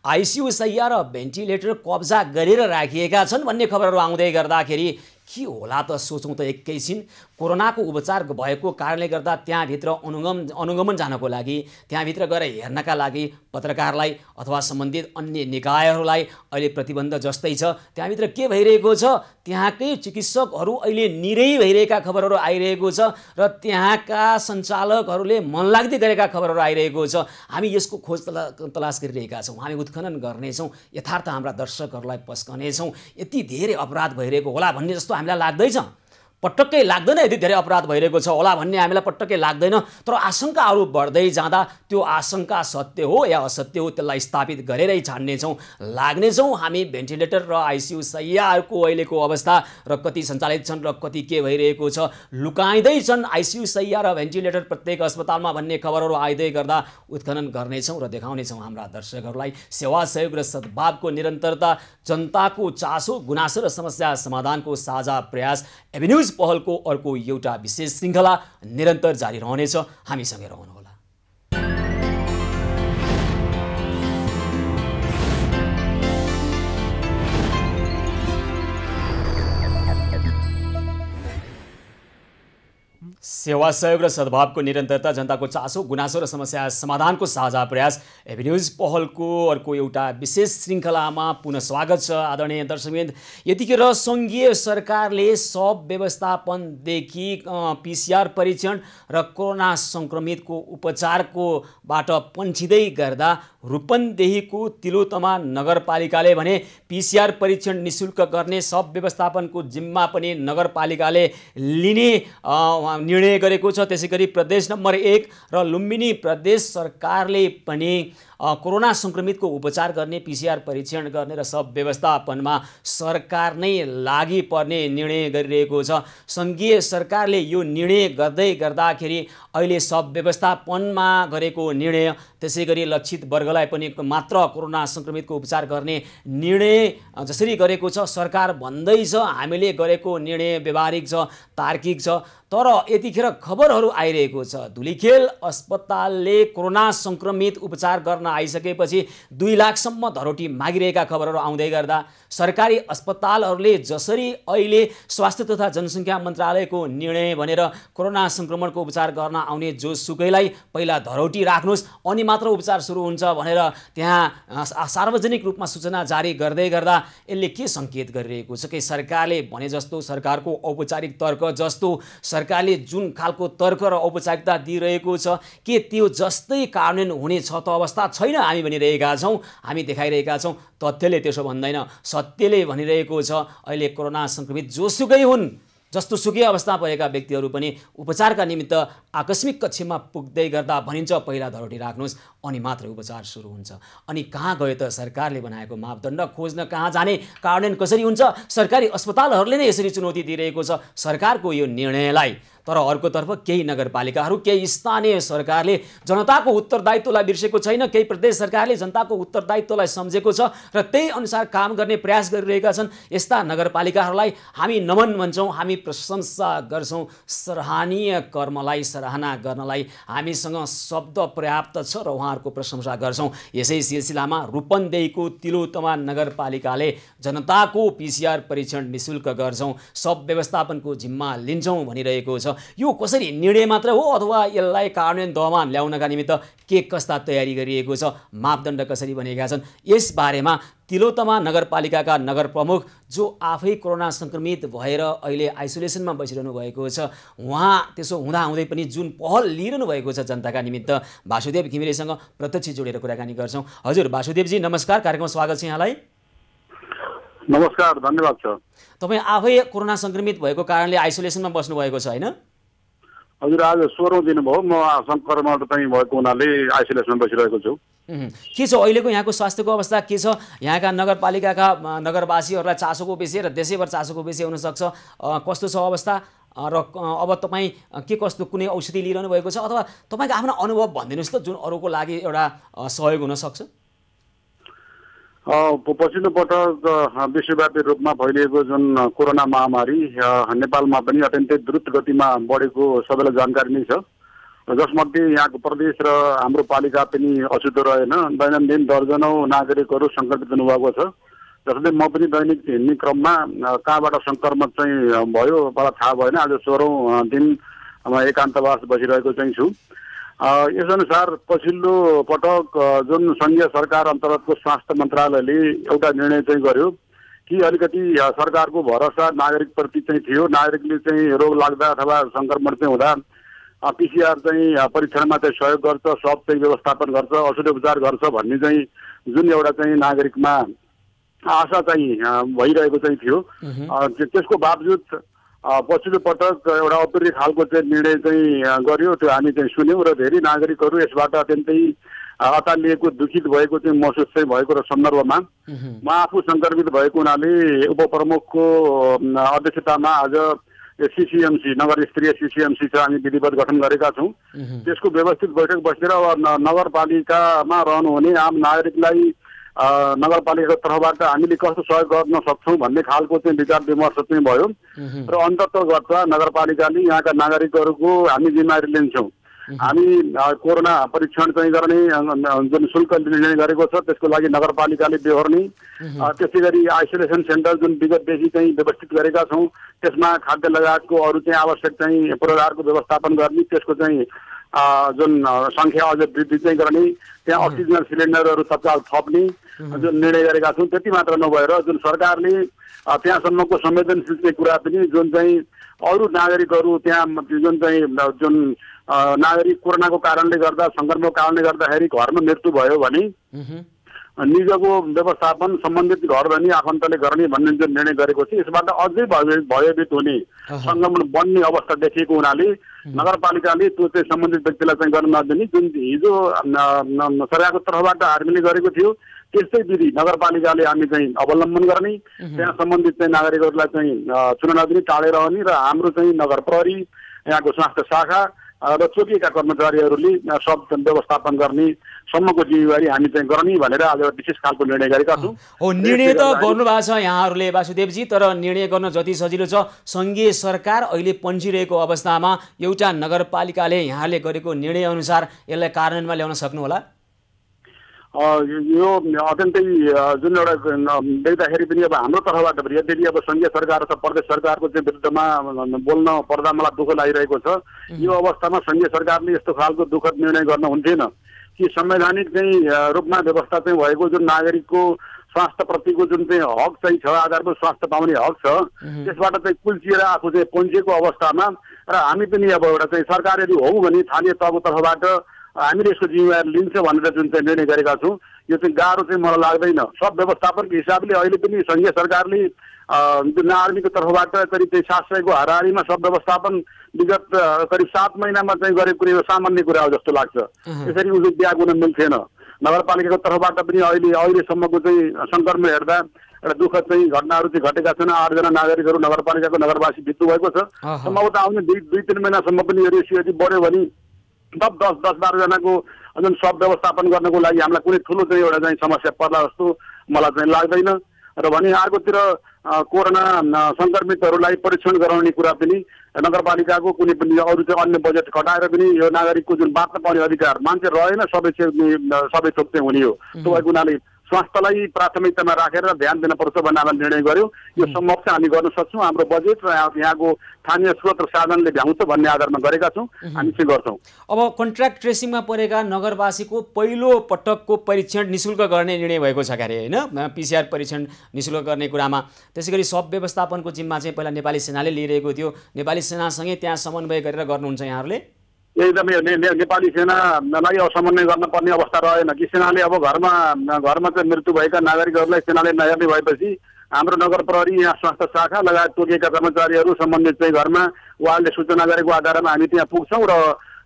आइसियु शैय्या र भेन्टिलेटर कब्जा गरेर राखिएका छन् भन्ने खबरहरू आउँदै गर्दाखेरि के होला त सोचौँ त एकैछिन। कोरोनाको उपचार भएको कारणले गर्दा त्यहाँभित्र अनुगमन जानको लागि, त्यहाँभित्र गएर हेर्नका लागि पत्रकारलाई अथवा सम्बन्धित अन्य निकायहरूलाई अहिले प्रतिबन्ध जस्तै छ। त्यहाँभित्र के भइरहेको छ, त्यहाँकै चिकित्सकहरू अहिले निरै भइरहेका खबरहरू आइरहेको छ र त्यहाँका सञ्चालकहरूले मनलाग्दै गरेका खबरहरू आइरहेको छ। हामी यसको खोज तलास गरिरहेका छौँ, हामी उत्खनन गर्नेछौँ, यथार्थ हाम्रा दर्शकहरूलाई पस्कनेछौँ। यति धेरै अपराध भइरहेको होला भन्ने जस्तो हामीलाई लाग्दैछ। पटक्कै लाग्दैन यति धेरै अपराध भइरहेको छ होला भन्ने हामीलाई पटक्कै लाग्दैन। तर आशंकाहरू बढ्दै जाँदा त्यो आशंका सत्य हो या असत्य हो त्यसलाई स्थापित गरेरै छाड्नेछौँ, लाग्नेछौँ। हामी भेन्टिलेटर र आइसियु शैय्याहरूको अहिलेको अवस्था र कति सञ्चालित छन् र कति के भइरहेको छ, लुकाइँदै छन् आइसियु शैय्या र भेन्टिलेटर प्रत्येक अस्पतालमा भन्ने खबरहरू आइँदै गर्दा उत्खनन गर्नेछौँ र देखाउनेछौँ हाम्रा दर्शकहरूलाई। सेवा सहयोग र सद्भावको निरन्तरता, जनताको चासो गुनासो र समस्या समाधानको साझा प्रयास एभिन्यूज पहलको अर्को एउटा विशेष श्रृङ्खला निरन्तर जारी रहनेछ। हामीसँगै रहनुहोला। सेवा सहयोग र सद्भावको निरन्तरता, जनताको चासो गुनासो र समस्या समाधानको साझा प्रयास एभिन्यूज पहलको अर्को एउटा विशेष श्रृङ्खलामा पुनः स्वागत छ आदरणीय दर्शकवृन्द। यतिखेर सङ्घीय सरकारले सब व्यवस्थापनदेखि PCR परीक्षण र कोरोना सङ्क्रमितको उपचारकोबाट पन्छिँदै गर्दा रूपन्देहीको तिलोतमा नगरपालिकाले भने PCR परीक्षण निःशुल्क गर्ने सब व्यवस्थापनको जिम्मा पनि नगरपालिकाले लिने निर्णय गरेको छ। त्यसैगरी प्रदेश नम्बर 1 र लुम्बिनी प्रदेश सरकारले पनि कोरोना सङ्क्रमितको उपचार गर्ने, PCR परीक्षण गर्ने र सब व्यवस्थापनमा सरकार नै लागि पर्ने निर्णय गरिरहेको छ। सङ्घीय सरकारले यो निर्णय गर्दाखेरि अहिले सब व्यवस्थापनमा गरेको निर्णय, त्यसैगरी लक्षित वर्गलाई पनि मात्र कोरोना सङ्क्रमितको उपचार गर्ने निर्णय जसरी गरेको छ, सरकार भन्दैछ हामीले गरेको निर्णय व्यवहारिक छ, तार्किक छ। तर यतिखेर खबरहरू आइरहेको छ धुलीखेल अस्पतालले कोरोना सङ्क्रमित उपचार गर्न आइसकेपछि 2 लाखसम्म धरोटी मागिरहेका खबरहरू आउँदै गर्दा सरकारी अस्पतालहरूले जसरी अहिले स्वास्थ्य तथा जनसङ्ख्या मन्त्रालयको निर्णय भनेर कोरोना सङ्क्रमणको उपचार गर्न आउने जोसुकैलाई पहिला धरोटी राख्नुहोस् अनि मात्र उपचार सुरु हुन्छ भनेर त्यहाँ सार्वजनिक रूपमा सूचना जारी गर्दै गर्दा यसले के सङ्केत गरिरहेको छ कि सरकारले भने जस्तो, सरकारको औपचारिक तर्क जस्तो सरकारले जुन खालको तर्क र औपचारिकता दिइरहेको छ के त्यो जस्तै कार्यान्वयन हुने छ त अवस्था छैन। हामी भनिरहेका छौँ, हामी देखाइरहेका छौँ, तथ्यले त्यसो भन्दैन। सत्यले भनिरहेको छ अहिले कोरोना सङ्क्रमित जोसुकै हुन्, जस्तो सुकै अवस्था परेका व्यक्तिहरू पनि उपचारका निमित्त आकस्मिक कक्षमा पुग्दै गर्दा भनिन्छ पहिला धरोटी राख्नुहोस् अनि मात्र उपचार सुरु हुन्छ। अनि कहाँ गयो त सरकारले बनाएको मापदण्ड खोज्न, कहाँ जाने, कार्यान्वयन कसरी हुन्छ? सरकारी अस्पतालहरूले नै यसरी चुनौती दिइरहेको छ सरकारको यो निर्णयलाई। तर अर्कोतर्फ केही नगरपालिकाहरू, केही स्थानीय सरकारले जनताको उत्तरदायित्वलाई बिर्सेको छैन, केही प्रदेश सरकारले जनताको उत्तरदायित्वलाई सम्झेको छ र त्यही अनुसार काम गर्ने प्रयास गरिरहेका छन्। यस्ता नगरपालिकाहरूलाई हामी नमन भन्छौँ, हामी प्रशंसा गर्छौँ। सराहनीय कर्मलाई सराहना गर्नलाई हामीसँग शब्द पर्याप्त छ र उहाँहरूको प्रशंसा गर्छौँ। यसै सिलसिलामा रूपन्देहीको तिलोतमा नगरपालिकाले जनताको PCR परीक्षण निःशुल्क गर्छौँ, सब व्यवस्थापनको जिम्मा लिन्छौँ भनिरहेको छ। यो कसरी निर्णय मात्र हो अथवा यसलाई कार्यान्वयन दहमा ल्याउनका निमित्त के कस्ता तयारी गरिएको छ, मापदण्ड कसरी बनेका छन्, यस बारेमा तिलोतमा नगरपालिकाका नगर प्रमुख जो आफै कोरोना सङ्क्रमित भएर अहिले आइसोलेसनमा बसिरहनु भएको छ, उहाँ त्यसो हुँदाहुँदै पनि जुन पहल लिइरहनु भएको छ जनताका निमित्त, वासुदेव घिमिरेसँग प्रत्यक्ष जोडेर कुराकानी गर्छौँ। हजुर वासुदेवजी नमस्कार, कार्यक्रममा स्वागत छ यहाँलाई। नमस्कार, धन्यवाद छ। तपाईँ आफै कोरोना सङ्क्रमित भएको कारणले आइसोलेसनमा बस्नुभएको छ होइन? हजुर, आज 16औं दिन भयो म सङ्क्रमण चाहिँ भएको हुनाले आइसोलेसनमा बसिरहेको छु। के छ अहिलेको यहाँको स्वास्थ्यको अवस्था के छ? यहाँका नगरपालिकाका नगरवासीहरूलाई चासोको विषय र देशैभर चासोको विषय हुनसक्छ, कस्तो छ अवस्था र अब तपाईँ के कस्तो कुनै औषधि लिइरहनु भएको छ अथवा तपाईँको आफ्नो अनुभव भनिदिनुहोस् त जुन अरूको लागि एउटा सहयोग हुनसक्छ। पछिल्लो पटक विश्वव्यापी रूपमा फैलिएको जुन कोरोना महामारी नेपालमा पनि अत्यन्तै द्रुत गतिमा बढेको सबैलाई जानकारी नै छ, जसमध्ये यहाँको प्रदेश र हाम्रो पालिका पनि अछुतो रहेन। दैनन्दिन दर्जनौं नागरिकहरू सङ्क्रमित हुनुभएको छ, जसले म पनि दैनिक हिँड्ने क्रममा कहाँबाट सङ्क्रमण चाहिँ भयो मलाई थाहा भएन। आज 16औं दिन एकान्तवास बसिरहेको चाहिँ छु। यसअनुसार पछिल्लो पटक जुन सङ्घीय सरकार अन्तर्गतको स्वास्थ्य मन्त्रालयले एउटा निर्णय चाहिँ गर्यो कि अलिकति सरकारको भरोसा नागरिकप्रति चाहिँ थियो, नागरिकले चाहिँ रोग लाग्दा अथवा सङ्क्रमण चाहिँ हुँदा PCR चाहिँ परीक्षणमा चाहिँ सहयोग गर्छ, सब चाहिँ व्यवस्थापन गर्छ, औषधि उपचार गर्छ भन्ने चाहिँ जुन एउटा चाहिँ नागरिकमा आशा चाहिँ भइरहेको चाहिँ थियो। त्यसको बावजुद पछिल्लो पटक एउटा अपूर्व खालको चाहिँ निर्णय चाहिँ गर्यो, त्यो हामी चाहिँ सुन्यौँ र धेरै नागरिकहरू यसबाट अत्यन्तै अतालिएको दुखित भएको चाहिँ महसुस चाहिँ भएको र सन्दर्भमा म आफू सङ्क्रमित भएको हुनाले उपप्रमुखको अध्यक्षतामा आज सिसिएमसी नगर स्तरीय सिसिएमसी चाहिँ हामी विधिवत गठन गरेका छौँ। त्यसको व्यवस्थित बैठक बसेर नगरपालिकामा रहनुहुने आम नागरिकलाई नगरपालिकाको तर्फबाट हामीले कस्तो सहयोग गर्न सक्छौँ भन्ने खालको चाहिँ विचार विमर्श चाहिँ भयो र अन्ततगत नगरपालिकाले यहाँका नागरिकहरूको हामी जिम्मेवारी लिन्छौँ। हामी कोरोना परीक्षण चाहिँ गर्ने जुन शुल्क निर्णय गरेको छ त्यसको लागि नगरपालिकाले बेहोर्ने, त्यसै गरी आइसोलेसन सेन्टर जुन विगतदेखि चाहिँ व्यवस्थित गरेका छौँ त्यसमा खाद्य लगायतको अरू चाहिँ आवश्यक चाहिँ पूर्वाधारको व्यवस्थापन गर्ने, त्यसको चाहिँ जुन सङ्ख्या अझ वृद्धि चाहिँ गर्ने, त्यहाँ अक्सिजन सिलिन्डरहरू तत्काल थप्ने जुन निर्णय गरेका छौँ। त्यति मात्र नभएर जुन सरकारले त्यहाँसम्मको संवेदनशील चाहिँ कुरा पनि जुन चाहिँ अरू नागरिकहरू त्यहाँ जुन चाहिँ जुन नागरिक कोरोनाको कारणले गर्दा सङ्क्रमणको कारणले गर्दाखेरि घरमा मृत्यु भयो भने निजको व्यवस्थापन सम्बन्धित घर धनी आफन्तले गर्ने भन्ने जुन निर्णय गरेको छ यसबाट अझै भयभीत हुने सङ्क्रमण बन्ने अवस्था देखिएको हुनाले नगरपालिकाले त्यो चाहिँ सम्बन्धित व्यक्तिलाई चाहिँ गर्न नदिने जुन हिजो सरकारको तर्फबाट हामीले गरेको थियो त्यस्तै विधि नगरपालिकाले हामी चाहिँ अवलम्बन गर्ने, त्यहाँ सम्बन्धित चाहिँ नागरिकहरूलाई चाहिँ छुन नदिने, टाढेर रहने र हाम्रो चाहिँ नगर प्रहरी यहाँको स्वास्थ्य शाखा र चौकीका कर्मचारीहरूले सब व्यवस्थापन गर्ने सम्मको जिम्मेवारी हामी चाहिँ गर्ने भनेर आज विशेष खालको निर्णय गरेका छौँ। हो, निर्णय त गर्नुभएको छ यहाँहरूले वासुदेवजी, तर निर्णय गर्न जति सजिलो छ सङ्घीय सरकार अहिले पन्जिरहेको अवस्थामा एउटा नगरपालिकाले यहाँले गरेको निर्णय अनुसार यसलाई कार्यान्वयनमा ल्याउन सक्नुहोला? यो अत्यन्तै जुन एउटा देख्दाखेरि पनि अब हाम्रो तर्फबाट पनि यद्यपि अब सङ्घीय सरकार अथवा प्रदेश सरकारको चाहिँ विरुद्धमा बोल्न पर्दा मलाई दुःख लागिरहेको छ। यो अवस्थामा सङ्घीय सरकारले यस्तो खालको दुःखद निर्णय गर्न हुन्थेन कि संवैधानिक चाहिँ रूपमा व्यवस्था चाहिँ भएको जुन नागरिकको स्वास्थ्यप्रतिको जुन चाहिँ हक चाहिँ छ, आधारभूत स्वास्थ्य पाउने हक छ, त्यसबाट चाहिँ कुल्चिएर आफू चाहिँ पन्जिएको अवस्थामा र हामी पनि अब एउटा चाहिँ सरकार यदि हौँ भने स्थानीय तहको तर्फबाट हामीले यसको जिम्मेवारी लिन्छ भनेर जुन चाहिँ निर्णय गरेका छौँ यो चाहिँ गाह्रो चाहिँ मलाई लाग्दैन। सब व्यवस्थापनको हिसाबले अहिले पनि सङ्घीय सरकारले जुन आर्मीको तर्फबाट करिब 700को हाराहारीमा सब व्यवस्थापन विगत करिब 7 महिनामा चाहिँ गरेको कुरो सामान्य कुरा हो जस्तो लाग्छ। यसरी उसले त्याग हुन मिल्थेन। नगरपालिकाको तर्फबाट पनि अहिलेसम्मको चाहिँ सङ्कर्म हेर्दा एउटा दुःखद चाहिँ घटनाहरू चाहिँ घटेका छन्। 8 जना नागरिकहरू नगरपालिकाको नगरवासी मृत्यु भएको छ। सम्भवतः आउने 2-3 महिनासम्म पनि रेसियो यदि बढ्यो भने 10-12 जनाको जुन सब व्यवस्थापन गर्नको लागि हामीलाई कुनै ठुलो चाहिँ एउटा चाहिँ समस्या पर्ला जस्तो मलाई चाहिँ लाग्दैन। र भने अर्कोतिर कोरोना सङ्क्रमितहरूलाई परीक्षण गराउने कुरा पनि नगरपालिकाको कुनै पनि अरू चाहिँ अन्य बजेट घटाएर पनि यो नागरिकको जुन बाँच्न पाउने अधिकार मान्छे रहेन, सबै थोक चाहिँ हुने हो। त्यो भएको हुनाले स्वास्थ्यलाई प्राथमिकतामा राखेर ध्यान दिनुपर्छ भन्ने हामीले निर्णय गर्यौँ। यो सम्भव चाहिँ हामी गर्न सक्छौँ। हाम्रो बजेट र यहाँको स्थानीय स्रोत र साधनले भ्याउँछ भन्ने आधारमा गरेका छौँ, हामी चाहिँ गर्छौँ। अब कन्ट्र्याक्ट ट्रेसिङमा परेका नगरवासीको पहिलो पटकको परीक्षण निःशुल्क गर्ने निर्णय भएको छ क्यारे होइन, PCR परीक्षण निःशुल्क गर्ने कुरामा। त्यसै गरी सब व्यवस्थापनको जिम्मा चाहिँ पहिला नेपाली सेनाले लिइरहेको थियो। नेपाली सेनासँगै त्यहाँ समन्वय गरेर गर्नुहुन्छ यहाँहरूले? एकदमै नेपाली सेनालाई समन्वय गर्न पर्ने अवस्था रहेन कि सेनाले अब घरमा चाहिँ मृत्यु भएका नागरिकहरूलाई सेनाले नहेर्ने भएपछि हाम्रो नगर प्रहरी यहाँ स्वास्थ्य शाखा लगायत तोकिएका कर्मचारीहरू सम्बन्धित चाहिँ घरमा उहाँले सूचना गरेको आधारमा हामी त्यहाँ पुग्छौँ र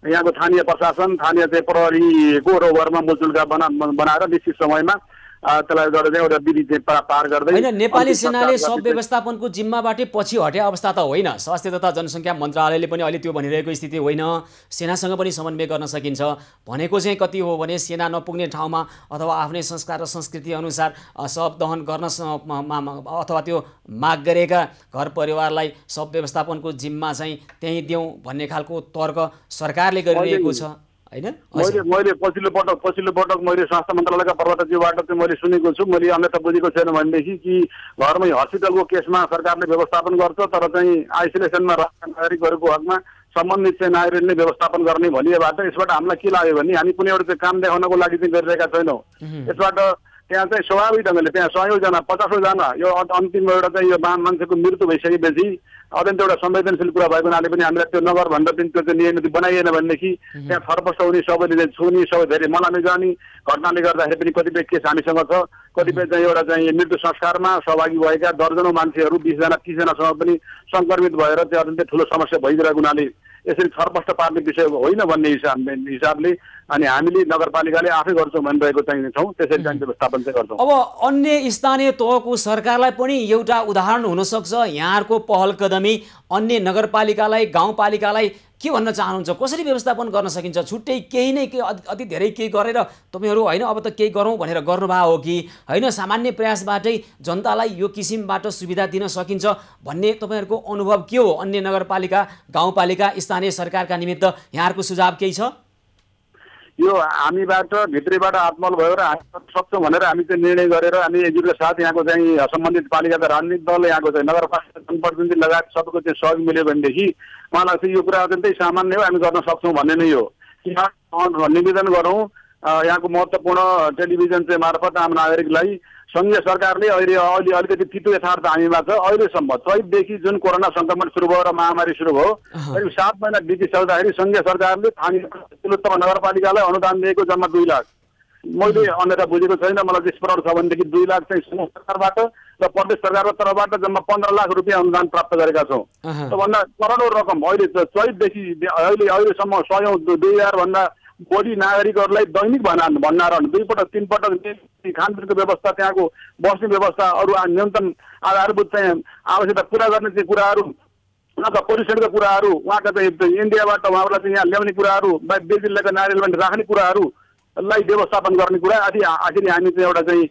यहाँको स्थानीय प्रशासन स्थानीय चाहिँ प्रहरीको रोभरमा मुलचुल्का बनाएर निश्चित समयमा त्यसलाई गरेर चाहिँ एउटा विधि चाहिँ पार गर्दै होइन। नेपाली सेनाले सब व्यवस्थापनको जिम्माबाटै पछि हटे अवस्था त होइन। स्वास्थ्य तथा जनसङ्ख्या मन्त्रालयले पनि अहिले त्यो भनिरहेको स्थिति होइन। सेनासँग पनि समन्वय गर्न सकिन्छ भनेको चाहिँ कति हो भने सेना नपुग्ने ठाउँमा अथवा आफ्नै संस्कार र संस्कृति अनुसार शव दहन गर्न अथवा त्यो माग गरेका घर परिवारलाई सब व्यवस्थापनको जिम्मा चाहिँ त्यहीँ दिउँ भन्ने खालको तर्क सरकारले गरिरहेको छ होइन। मैले पछिल्लो पटक मैले स्वास्थ्य मन्त्रालयका प्रवक्ताज्यूबाट चाहिँ मैले सुनेको छु। मैले अन्यथा बुझेको छैन भनेदेखि कि घरमै हस्पिटलको केसमा सरकारले व्यवस्थापन गर्छ तर चाहिँ आइसोलेसनमा रहेका नागरिकहरूको हकमा सम्बन्धित चाहिँ नागरिकले व्यवस्थापन गर्ने भनिएबाट यसबाट हामीलाई के लाग्यो भने हामी कुनै एउटा चाहिँ काम देखाउनको लागि चाहिँ गरिरहेका छैनौँ। यसबाट त्यहाँ चाहिँ स्वाभाविक ढङ्गले त्यहाँ 100 जना 50 जना यो अन्तिम एउटा चाहिँ यो मान्छेको मृत्यु भइसकेपछि अत्यन्त एउटा संवेदनशील कुरा भएको हुनाले पनि हामीलाई त्यो नगर भनेर पनि त्यो चाहिँ नियमित बनाइएन भनेदेखि त्यहाँ छरपष्ट हुने सबैले चाहिँ छुने सबै धेरै मलामी जाने घटनाले गर्दाखेरि पनि कतिपय केस हामीसँग छ। कतिपय चाहिँ एउटा चाहिँ मृत्यु संस्कारमा सहभागी भएका दर्जनौँ मान्छेहरू 20 जना 30 जनासम्म पनि सङ्क्रमित भएर चाहिँ अत्यन्तै ठुलो समस्या भइरहेको हुनाले यसरी छरपष्ट पार्ने विषय होइन भन्ने हिसाबले अनि हामीले नगरपालिकाले आफै गर्छौँ भनिरहेको चाहिँ छौँ। त्यसरी चाहिँ व्यवस्थापन चाहिँ गर्छौँ। अब अन्य स्थानीय तहको सरकारलाई पनि एउटा उदाहरण हुनसक्छ यहाँहरूको पहल कदमी अन्य नगरपालिकालाई गाउँपालिकालाई के भन्न चाहनुहुन्छ? कसरी व्यवस्थापन गर्न सकिन्छ? छुट्टै केही नै अति धेरै केही गरेर तपाईँहरू होइन अब त केही गरौँ भनेर गर्नुभएको हो कि होइन सामान्य प्रयासबाटै जनतालाई यो किसिमबाट सुविधा दिन सकिन्छ भन्ने तपाईँहरूको अनुभव के हो? अन्य नगरपालिका गाउँपालिका स्थानीय सरकारका निमित्त यहाँहरूको सुझाव केही छ? यो हामीबाट भित्रैबाट आत्मबल भयो र हामी सक्छौँ भनेर हामी चाहिँ निर्णय गरेर हामी एकजुटका साथ यहाँको चाहिँ सम्बन्धित पालिकाका राजनीतिक दल यहाँको चाहिँ नगरपालिका जनप्रतिनिधि लगायत सबैको चाहिँ सहयोग मिल्यो भनेदेखि मलाई चाहिँ यो कुरा अत्यन्तै सामान्य हो, हामी गर्न सक्छौँ भन्ने नै हो। निवेदन गरौँ यहाँको महत्त्वपूर्ण टेलिभिजन चाहिँ मार्फत आम नागरिकलाई सङ्घीय सरकारले अहिले अलिकति तितो यथार्थ हामीमा छ। अहिलेसम्म चैतदेखि जुन कोरोना सङ्क्रमण सुरु भयो र महामारी सुरु भयो अहिले 7 महिना बितिसक्दाखेरि सङ्घीय सरकारले तिलोत्तमा नगरपालिकालाई अनुदान दिएको जम्मा 2 लाख। मैले अन्यथा बुझेको छैन, मलाई स्मरण छ भनेदेखि 2 लाख चाहिँ सङ्घ सरकारबाट र प्रदेश सरकारको तर्फबाट जम्मा 15 लाख रुपियाँ अनुदान प्राप्त गरेका छौँ। त्योभन्दा करोडौँ रकम अहिले चैतदेखि अहिलेसम्म 100,000 भन्दा बढी नागरिकहरूलाई दैनिक भण्डारण 2 पटक 3 पटक खानपिनको व्यवस्था, त्यहाँको बस्ने व्यवस्था, अरू न्यूनतम आधारभूत चाहिँ आवश्यकता पुरा गर्ने चाहिँ कुराहरू, उहाँका परिषदका कुराहरू, उहाँका चाहिँ इन्डियाबाट उहाँहरूलाई चाहिँ यहाँ ल्याउने कुराहरू, बेर जिल्लाका नागरिकलाई राख्ने कुराहरूलाई व्यवस्थापन गर्ने कुरा आखिर हामी चाहिँ एउटा चाहिँ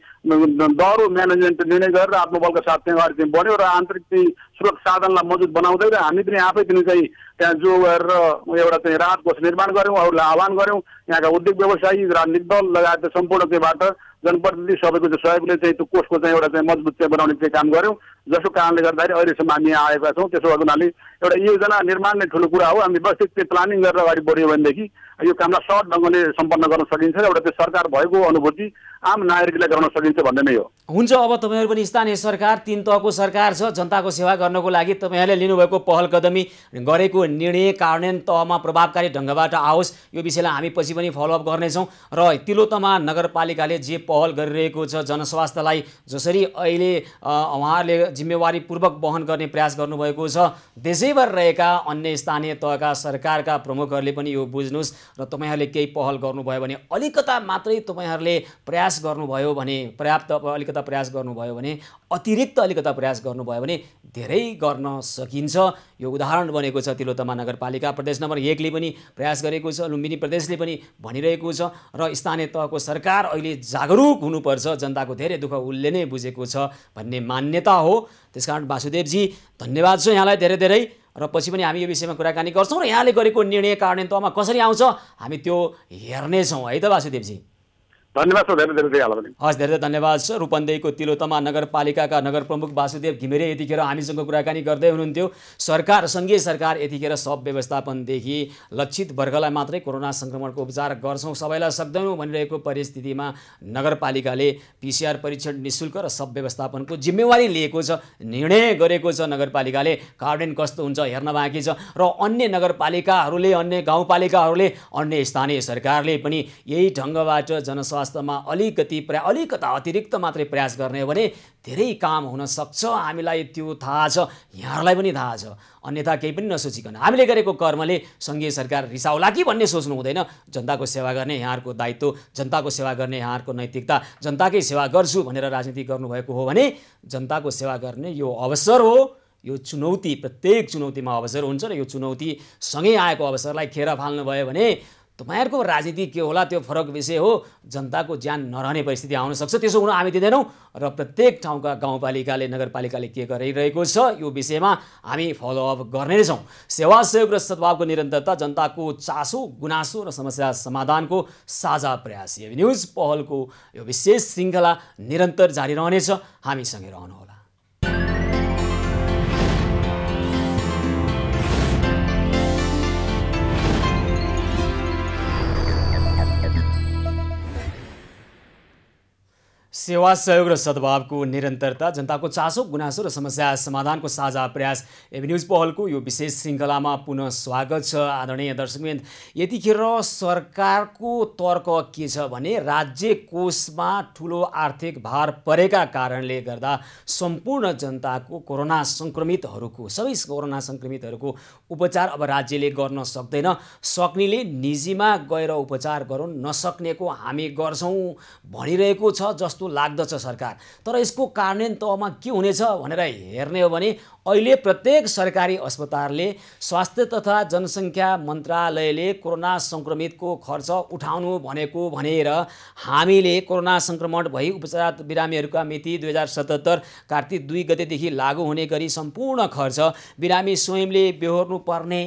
दह्रो म्यानेजमेन्ट निर्णय गरेर आत्मबलका साथ चाहिँ अगाडि चाहिँ बढ्यो र आन्तरिक चाहिँ सुरक्षा साधनलाई मजबुत बनाउँदै र हामी पनि आफै पनि चाहिँ त्यहाँ जो गरेर एउटा चाहिँ राहत कोष निर्माण गऱ्यौँ, अरूलाई आह्वान गऱ्यौँ। यहाँका उद्योग व्यवसायी राजनीतिक दल लगायत सम्पूर्ण त्यहीबाट जनप्रतिनिधि सबैको चाहिँ सहयोगले चाहिँ त्यो कोषको चाहिँ एउटा चाहिँ मजबुत चाहिँ बनाउने चाहिँ काम गऱ्यौँ, जसको कारणले गर्दाखेरि अहिलेसम्म हामी यहाँ आएका छौँ। त्यसो भएको हुनाले एउटा योजना निर्माण नै ठुलो कुरा हो। हामी व्यवस्थित चाहिँ प्लानिङ गरेर अगाडि बढ्यो भनेदेखि यो कामलाई सहज ढङ्गले सम्पन्न गर्न सकिन्छ र एउटा चाहिँ सरकार भएको अनुभूति आम नागरिकलाई गराउन सकिन्छ भन्ने नै हो। हुन्छ, अब तपाईँहरू पनि स्थानीय सरकार 3 तहको सरकार छ, जनताको सेवा गर्नको लागि तपाईँहरूले लिनुभएको पहल कदमी गरेको निर्णय कार्यान्वयन तहमा प्रभावकारी ढङ्गबाट आओस्, यो विषयलाई हामी पछि पनि फलोअप गर्नेछौँ। र तिलोत्तमा नगरपालिकाले जे पहल गरिरहेको छ जनस्वास्थ्यलाई जसरी अहिले उहाँहरूले जिम्मेवारीपूर्वक वहन गर्ने प्रयास गर्नुभएको छ, देशैभर रहेका अन्य स्थानीय तहका सरकारका प्रमुखहरूले पनि यो बुझ्नुहोस् र तपाईँहरूले केही पहल गर्नुभयो भने अलिकता मात्रै तपाईँहरूले प्रयास गर्नुभयो भने, पर्याप्त अलिकता प्रयास गर्नुभयो भने, अतिरिक्त अलिकता प्रयास गर्नुभयो भने धेरै गर्न सकिन्छ। यो उदाहरण बनेको छ तिलोत्तमा नगरपालिका। प्रदेश नम्बर 1 ले पनि प्रयास गरेको छ, लुम्बिनी प्रदेशले पनि भनिरहेको छ र स्थानीय तहको सरकार अहिले जागरुक हुनुपर्छ, जनताको धेरै दुःख उसले नै बुझेको छ भन्ने मान्यता हो। त्यसकारण वासुदेवजी धन्यवाद छ यहाँलाई धेरै धेरै, र पछि पनि हामी यो विषयमा कुराकानी गर्छौँ र यहाँले गरेको निर्णय कार्यान्वयन तहमा कसरी आउँछ हामी त्यो हेर्नेछौँ है त वासुदेवजी। धन्यवाद छ, धेरै धेरै यहाँलाई पनि। हस्, धेरै धन्यवाद छ। रूपन्देहीको तिलोत्तमा नगरपालिकाका नगर प्रमुख वासुदेव घिमिरे यतिखेर हामीसँग कुराकानी गर्दै हुनुहुन्थ्यो। सरकार, सङ्घीय सरकार यतिखेर सब व्यवस्थापनदेखि लक्षित वर्गलाई मात्रै कोरोना सङ्क्रमणको उपचार गर्छौँ, सबैलाई सक्दैनौँ भनिरहेको परिस्थितिमा नगरपालिकाले PCR परीक्षण निःशुल्क र सब व्यवस्थापनको जिम्मेवारी लिएको छ, निर्णय गरेको छ। नगरपालिकाले कार्यान्वयन कस्तो हुन्छ हेर्न बाँकी छ र अन्य नगरपालिकाहरूले, अन्य गाउँपालिकाहरूले, अन्य स्थानीय सरकारले पनि यही ढङ्गबाट जनस्वास्थ्य अलिकता अतिरिक्त मात्रै प्रयास गर्ने हो भने धेरै काम हुन सक्छ। हामीलाई त्यो थाहा छ, यहाँहरूलाई पनि थाहा छ। अन्यथा केही पनि नसोचिकन हामीले गरेको कर्मले सङ्घीय सरकार रिसाउला कि भन्ने सोच्नु हुँदैन। जनताको सेवा गर्ने यहाँहरूको दायित्व, जनताको सेवा गर्ने यहाँहरूको नैतिकता, जनताकै सेवा गर्छु भनेर राजनीति गर्नुभएको हो भने जनताको सेवा गर्ने यो अवसर हो। यो चुनौती, प्रत्येक चुनौतीमा अवसर हुन्छ र यो चुनौतीसँगै आएको अवसरलाई खेर फाल्नुभयो भने तपाईँहरूको राजनीति के होला त्यो फरक विषय हो। जनताको ज्यान नरहने परिस्थिति आउन सक्छ, त्यसो हुन हामी दिँदैनौँ र प्रत्येक ठाउँका गाउँपालिकाले, नगरपालिकाले के गरिरहेको छ यो विषयमा हामी फलोअप गर्ने छौँ। सेवा सहयोग र सद्भावको निरन्तरता, जनताको चासो गुनासो र समस्या समाधानको साझा प्रयास, यो न्युज पहलको यो विशेष श्रृङ्खला निरन्तर जारी रहनेछ। हामीसँगै रहनुहोला। सेवा सहयोग र सद्भावको निरन्तरता, जनताको चासो गुनासो र समस्या समाधानको साझा प्रयास एभिन्यूज पहलको यो विशेष श्रृङ्खलामा पुनः स्वागत छ। आदरणीय दर्शकवृन्द, यतिखेर सरकारको तर्क के छ भने राज्य कोषमा ठुलो आर्थिक भार परेका कारणले गर्दा सम्पूर्ण जनताको कोरोना सङ्क्रमितहरूको उपचार अब राज्यले गर्न सक्दैन, सक्नेले निजीमा गएर उपचार गरून्, नसक्नेको हामी गर्छौँ भनिरहेको छ जस्तो लाग्दछ सरकार। तर यसको कार्यान्वयन तहमा के हुनेछ भनेर हेर्ने हो भने अहिले प्रत्येक सरकारी अस्पतालले स्वास्थ्य तथा जनसङ्ख्या मन्त्रालयले कोरोना सङ्क्रमितको खर्च उठाउनु भनेको भनेर हामीले कोरोना सङ्क्रमण भई उपचार बिरामीहरूका मिति 2077 कार्तिक 2 गतेदेखि लागू हुने गरी सम्पूर्ण खर्च बिरामी स्वयंले बेहोर्नु पर्ने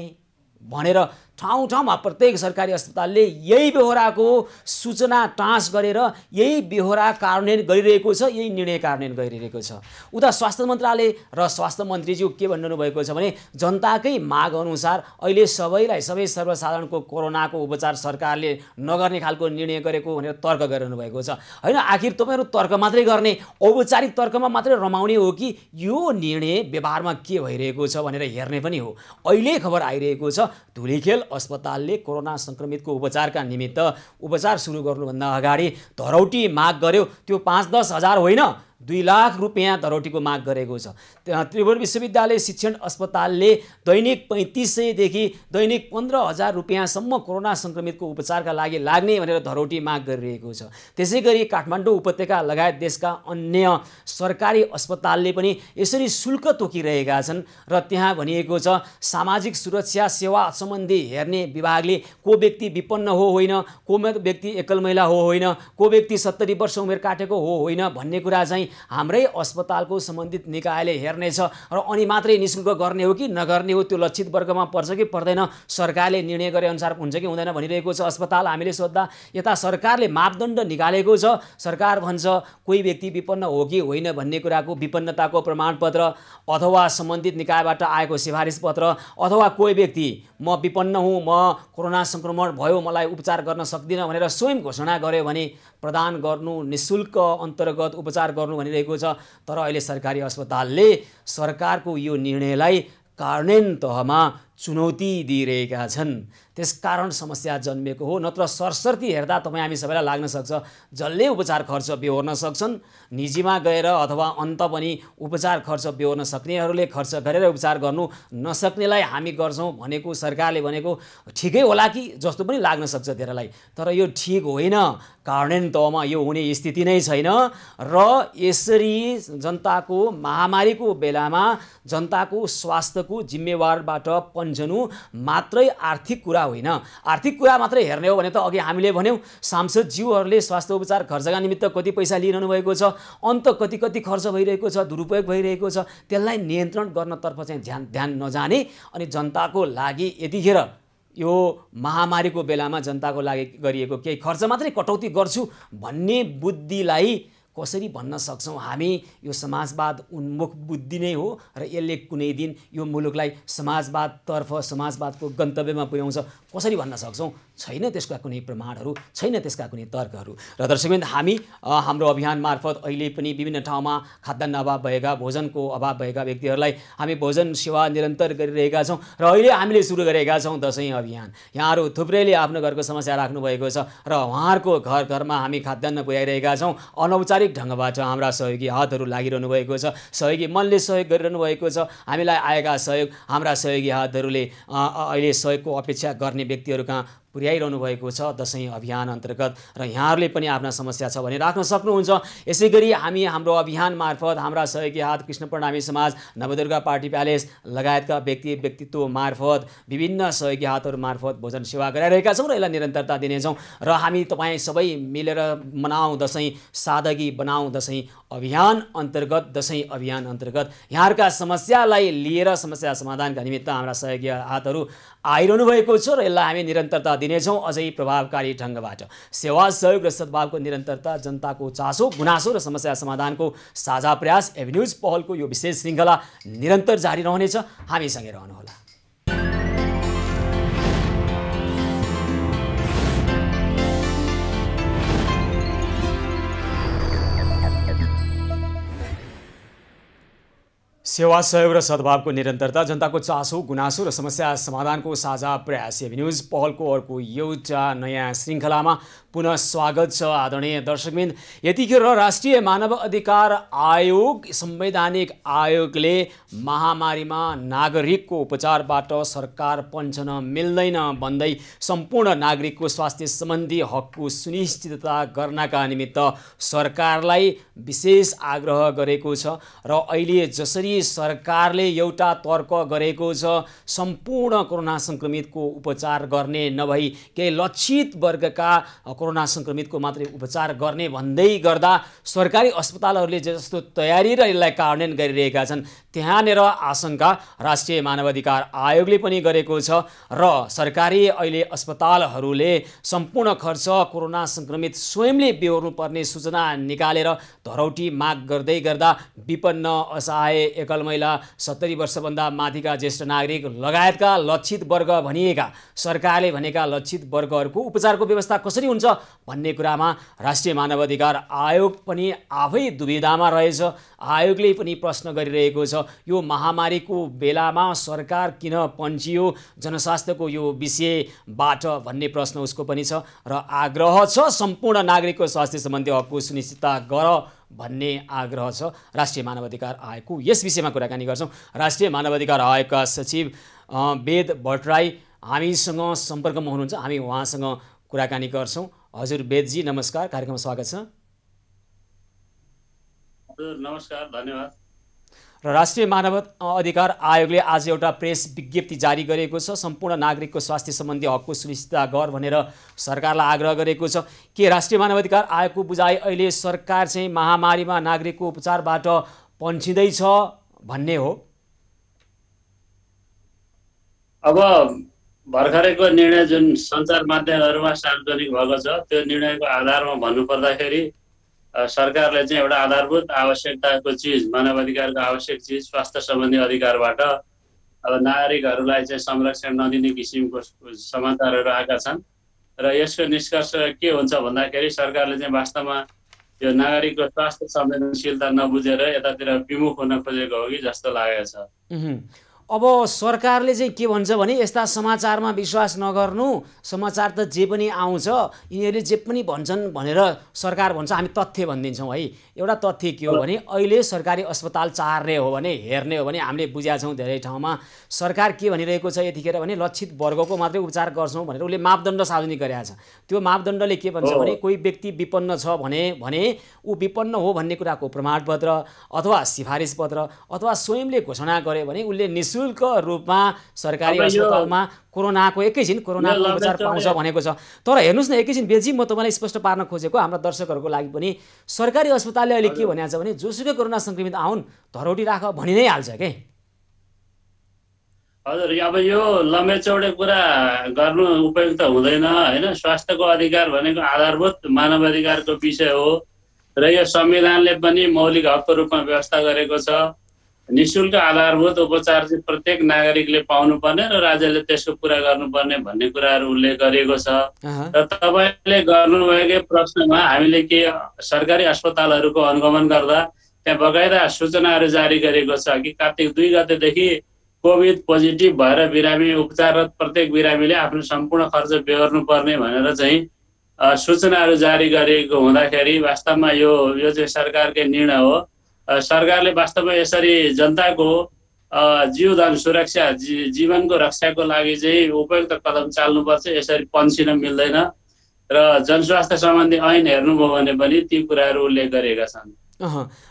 भनेर ठाउँ ठाउँमा प्रत्येक सरकारी अस्पतालले यही बेहोराको सूचना टाँस गरेर यही बेहोरा कार्यान्वयन गरिरहेको छ, यही निर्णय कार्यान्वयन गरिरहेको छ। उता स्वास्थ्य मन्त्रालय र स्वास्थ्य मन्त्रीज्यू के भन्नु भएको छ भने जनताकै माग अनुसार अहिले सबै सर्वसाधारणको कोरोनाको उपचार सरकारले नगर्ने खालको निर्णय गरेको भनेर तर्क गरिरहनु भएको छ। हैन, आखिर तपाईहरु तर्क मात्रै गर्ने, औपचारिक तर्कमा मात्रै रमाउने हो कि यो निर्णय व्यवहारमा के भइरहेको छ भनेर हेर्ने पनि हो। अहिले खबर आइरहेको छ धुलीखेल अस्पतालले कोरोना सङ्क्रमितको उपचारका निमित्त उपचार सुरु गर्नुभन्दा अगाडि धरौटी माग गर्यो। त्यो 5-10 हजार होइन, 2 लाख रुपियाँ धरौटीको माग गरेको छ। त्रिभुवन विश्वविद्यालय शिक्षण अस्पतालले दैनिक 3500 देखि दैनिक 15,000 रुपियाँसम्म कोरोना सङ्क्रमितको उपचारका लागि लाग्ने भनेर धरौटी माग गरिरहेको छ। त्यसैगरी काठमाडौँ उपत्यका लगायत देशका अन्य सरकारी अस्पतालले पनि यसरी शुल्क तोकिरहेका छन् र त्यहाँ भनिएको छ सामाजिक सुरक्षा सेवा सम्बन्धी हेर्ने विभागले को व्यक्ति विपन्न हो होइन, को व्यक्ति एकल महिला हो होइन, को व्यक्ति 70 वर्ष उमेर काटेको हो होइन भन्ने कुरा चाहिँ हाम्रै अस्पतालको सम्बन्धित निकायले हेर्नेछ र अनि मात्रै निशुल्क गर्ने हो कि नगर्ने हो, त्यो लक्षित वर्गमा पर्छ कि पर्दैन, सरकारले निर्णय गरे अनुसार हुन्छ कि हुँदैन भनिरहेको छ अस्पताल। हामीले सोद्धा यता सरकारले मापदण्ड निकालेको छ, सरकार भन्छ कोही व्यक्ति विपन्न हो कि होइन भन्ने कुराको विपन्नताको प्रमाणपत्र अथवा सम्बन्धित निकायबाट आएको सिफारिस पत्र अथवा कोही व्यक्ति म विपन्न हुँ, म कोरोना सङ्क्रमण भयो, मलाई उपचार गर्न सक्दिनँ भनेर स्वयं घोषणा गर्यो भने प्रदान गर्नु, निशुल्क अन्तर्गत उपचार गर्नु भनिरहेको छ। तर अहिले सरकारी अस्पतालले सरकारको यो निर्णयलाई कार्यान्वयन तहमा चुनौती दिइरहेका छन्। त्यसकारण समस्या जन्मेको हो। नत्र सरसर्ती हेर्दा तपाईँ हामी सबैलाई लाग्न सक्छ जसले उपचार खर्च बेहोर्न सक्छन्, निजीमा गएर अथवा अन्त पनि उपचार खर्च बेहोर्न सक्नेहरूले खर्च गरेर उपचार गर्नु नसक्नेलाई हामी गर्छौँ भनेको सरकारले भनेको ठिकै होला कि जस्तो पनि लाग्न सक्छ धेरैलाई। तर यो ठिक होइन, कार्यान्वयन तहमा यो हुने स्थिति नै छैन र यसरी जनताको महामारीको बेलामा जनताको स्वास्थ्यको जिम्मेवारबाट पन्झनु मात्रै आर्थिक कुरा होइन। आर्थिक कुरा मात्रै हेर्ने हो भने त अघि हामीले भन्यौँ सांसदज्यूहरूले स्वास्थ्य उपचार खर्चका निमित्त कति पैसा लिइरहनु भएको छ, अन्त कति खर्च भइरहेको छ, दुरुपयोग भइरहेको छ, त्यसलाई नियन्त्रण गर्नतर्फ चाहिँ ध्यान नजाने अनि जनताको लागि यतिखेर यो महामारीको बेलामा जनताको लागि गरिएको केही खर्च मात्रै कटौती गर्छु भन्ने बुद्धिलाई कसरी भन्न सक्छौँ हामी? यो समाजवाद उन्मुख बुद्धि नै हो र यसले कुनै दिन यो मुलुकलाई समाजवादतर्फ समाजवादको गन्तव्यमा पुर्याउँछ कसरी भन्न सक्छौँ? छैन त्यसका कुनै प्रमाणहरू, छैन त्यसका कुनै तर्कहरू। र दर्शकवृन्द, हामी हाम्रो अभियान मार्फत अहिले पनि विभिन्न ठाउँमा खाद्यान्न अभाव भएका, भोजनको अभाव भएका व्यक्तिहरूलाई हामी भोजन सेवा निरन्तर गरिरहेका छौँ र अहिले हामीले सुरु गरेका छौँ दसैँ अभियान। यहाँहरू थुप्रैले आफ्नो घरको समस्या राख्नुभएको छ र उहाँहरूको घर घरमा हामी खाद्यान्न पुर्याइरहेका छौँ। अनौपचारिक ढङ्गबाट हाम्रा सहयोगी हातहरू लागिरहनु भएको छ, सहयोगी मनले सहयोग गरिरहनु भएको छ। हामीलाई आएका सहयोग हाम्रा सहयोगी हातहरूले अहिले सहयोगको अपेक्षा गर्ने व्यक्तिहरू कहाँ पुर्याइरहनु भएको छ दसैँ अभियान अन्तर्गत। र यहाँहरूले पनि आफ्ना समस्या छ भने राख्न सक्नुहुन्छ। यसै गरी हामी हाम्रो अभियान मार्फत हाम्रा सहयोगी हात कृष्ण प्रणामी समाज, नवदुर्गा पार्टी प्यालेस लगायतका व्यक्तित्व मार्फत विभिन्न सहयोगी हातहरू मार्फत भोजन सेवा गराइरहेका छौँ र यसलाई निरन्तरता दिनेछौँ। र हामी तपाईँ सबै मिलेर मनाउँ दसैँ, सादगी बनाउँ दसैँ अभियान अन्तर्गत। दसैँ अभियान अन्तर्गत यहाँहरूका समस्यालाई लिएर समस्या समाधानका निमित्त हाम्रा सहयोगी हातहरू आइरहनु भएको छ र यसलाई हामी निरन्तरता दिनेछौँ अझै प्रभावकारी ढङ्गबाट। सेवा सहयोग र सद्भावको निरन्तरता, जनताको चासो गुनासो र समस्या समाधानको साझा प्रयास एभिन्यूज पहलको यो विशेष श्रृङ्खला निरन्तर जारी रहनेछ। हामीसँगै रहनुहोला। सेवा सहयोग र सद्भावको निरन्तरता, जनताको चासो गुनासो र समस्या समाधानको साझा प्रयास एबी न्युज पहलको अर्को एउटा नयाँ श्रृङ्खलामा पुनः स्वागत छ आदरणीय दर्शकबिन। यतिखेर राष्ट्रिय मानव अधिकार आयोग संवैधानिक आयोगले महामारीमा नागरिकको उपचारबाट सरकार पन्छन मिल्दैन भन्दै सम्पूर्ण नागरिकको स्वास्थ्य सम्बन्धी हकको सुनिश्चितता गर्नका निमित्त सरकारलाई विशेष आग्रह गरेको छ र अहिले जसरी सरकारले एउटा तर्क गरेको छ सम्पूर्ण कोरोना संक्रमितको उपचार गर्ने नभई केही लक्षित वर्गका कोरोना संक्रमितको मात्रै उपचार गर्ने भन्दै गर्दा सरकारी अस्पतालहरूले जस्तो तयारी र यसलाई कार्यान्वयन गरिरहेका छन् त्यहाँनेर आशंका राष्ट्रिय मानवाधिकार आयोगले पनि गरेको छ र सरकारी अहिले अस्पतालहरूले सम्पूर्ण खर्च कोरोना संक्रमित स्वयंले बेहोर्नु पर्ने सूचना निकालेर धरौटी माग गर्दै गर्दा विपन्न असहाय एकल महिला 70 वर्षभन्दा माथिका ज्येष्ठ नागरिक लगायतका लक्षित वर्ग भनिएका सरकारले भनेका लक्षित वर्गहरूको उपचारको व्यवस्था कसरी हुन्छ भन्ने कुरामा राष्ट्रिय मानवाधिकार आयोग पनि आफै दुविधामा रहेछ। आयोगले पनि प्रश्न गरिरहेको छ यो महामारीको बेलामा सरकार किन पन्चियो जनस्वास्थ्यको यो विषयबाट भन्ने प्रश्न उसको पनि छ र आग्रह छ सम्पूर्ण नागरिकको स्वास्थ्य सम्बन्धी हकको सुनिश्चितता गर भन्ने आग्रह छ राष्ट्रिय मानवाधिकार आयोगको। यस विषयमा कुराकानी गर्छौँ। राष्ट्रिय मानवाधिकार आयोगका सचिव वेद भट्टराई हामीसँग सम्पर्कमा हुनुहुन्छ, हामी उहाँसँग कुराकानी गर्छौँ। हजुर वेदजी नमस्कार, कार्यक्रममा स्वागत छ। हजुर नमस्कार, धन्यवाद। र राष्ट्रिय मानव अधिकार आयोगले आज एउटा प्रेस विज्ञप्ति जारी गरेको छ सम्पूर्ण नागरिकको स्वास्थ्य सम्बन्धी हकको सुनिश्चितता गर भनेर सरकारलाई आग्रह गरेको छ। के राष्ट्रिय मानवाधिकार आयोगको बुझाइ अहिले सरकार चाहिँ महामारीमा नागरिकको उपचारबाट पन्छिँदैछ भन्ने हो? अब भर्खरैको निर्णय जुन सञ्चार माध्यमहरूमा सार्वजनिक भएको छ त्यो निर्णयको आधारमा भन्नुपर्दाखेरि सरकारले चाहिँ एउटा आधारभूत आवश्यकताको चिज मानवाधिकारको आवश्यक चिज स्वास्थ्य सम्बन्धी अधिकारबाट अब नागरिकहरूलाई चाहिँ संरक्षण नदिने किसिमको समाचारहरू आएका छन् र यसको निष्कर्ष के हुन्छ भन्दाखेरि सरकारले चाहिँ वास्तवमा यो नागरिकको स्वास्थ्य संवेदनशीलता नबुझेर यतातिर विमुख हुन खोजेको हो कि जस्तो लागेको छ। अब सरकारले चाहिँ के भन्छ भने यस्ता समाचारमा विश्वास नगर्नु, समाचार त जे पनि आउँछ यिनीहरूले जे पनि भन्छन् भनेर सरकार भन्छ हामी तथ्य भनिदिन्छौँ है। एउटा तथ्य के हो भने अहिले सरकारी अस्पताल चार्ने हो भने हेर्ने हो भने हामीले बुझेका छौँ धेरै ठाउँमा सरकार के भनिरहेको छ यतिखेर भने लक्षित वर्गको मात्रै उपचार गर्छौँ भनेर उसले मापदण्ड सार्वजनिक गरेका छ। त्यो मापदण्डले के भन्छ भने कोही व्यक्ति विपन्न छ भने ऊ विपन्न हो भन्ने कुराको प्रमाणपत्र अथवा सिफारिस पत्र अथवा स्वयंले घोषणा गर्यो भने उसले निःशुल्क रूपमा सरकारी अस्पतालमा कोरोनाको एकैछिनको उपचार पाउँछ भनेको छ। तर हेर्नुहोस् न एकैछिन बेजी म तपाईँलाई स्पष्ट पार्न खोजेको हाम्रा दर्शकहरूको लागि पनि सरकारी अस्पतालले अहिले के भनेको छ भने जोसुकै कोरोना संक्रमित आउन् धरौटी राख भनि नै हाल्छ के। हजुर अब यो लम्बे चौडे कुरा गर्नु उपयुक्त हुँदैन हैन। स्वास्थ्यको अधिकार भनेको आधारभूत मानव अधिकारको विषय हो र यो संविधानले पनि मौलिक हकको रूपमा व्यवस्था गरेको छ। निःशुल्क आधारभूत उपचार चाहिँ प्रत्येक नागरिकले पाउनुपर्ने र राज्यले त्यसको पुरा गर्नुपर्ने भन्ने कुराहरू उल्लेख गरिएको छ। र तपाईँले गर्नुभएकै प्रश्नमा हामीले के सरकारी अस्पतालहरूको अनुगमन गर्दा त्यहाँ बकाइदा सूचनाहरू जारी गरेको छ कि कार्तिक 2 गतेदेखि कोभिड पोजिटिभ भएर बिरामी उपचाररत प्रत्येक बिरामीले आफ्नो सम्पूर्ण खर्च बेहोर्नु पर्ने भनेर चाहिँ सूचनाहरू जारी गरेको हुँदाखेरि वास्तवमा यो चाहिँ सरकारकै निर्णय हो। सरकारले वास्तवमा यसरी जनताको जीवधन सुरक्षा जीवनको रक्षाको लागि चाहिँ उपयुक्त कदम चाल्नुपर्छ। यसरी पन्सिन मिल्दैन र जनस्वास्थ्य सम्बन्धी ऐन हेर्नुभयो भने पनि ती कुराहरू उल्लेख गरिएका छन्।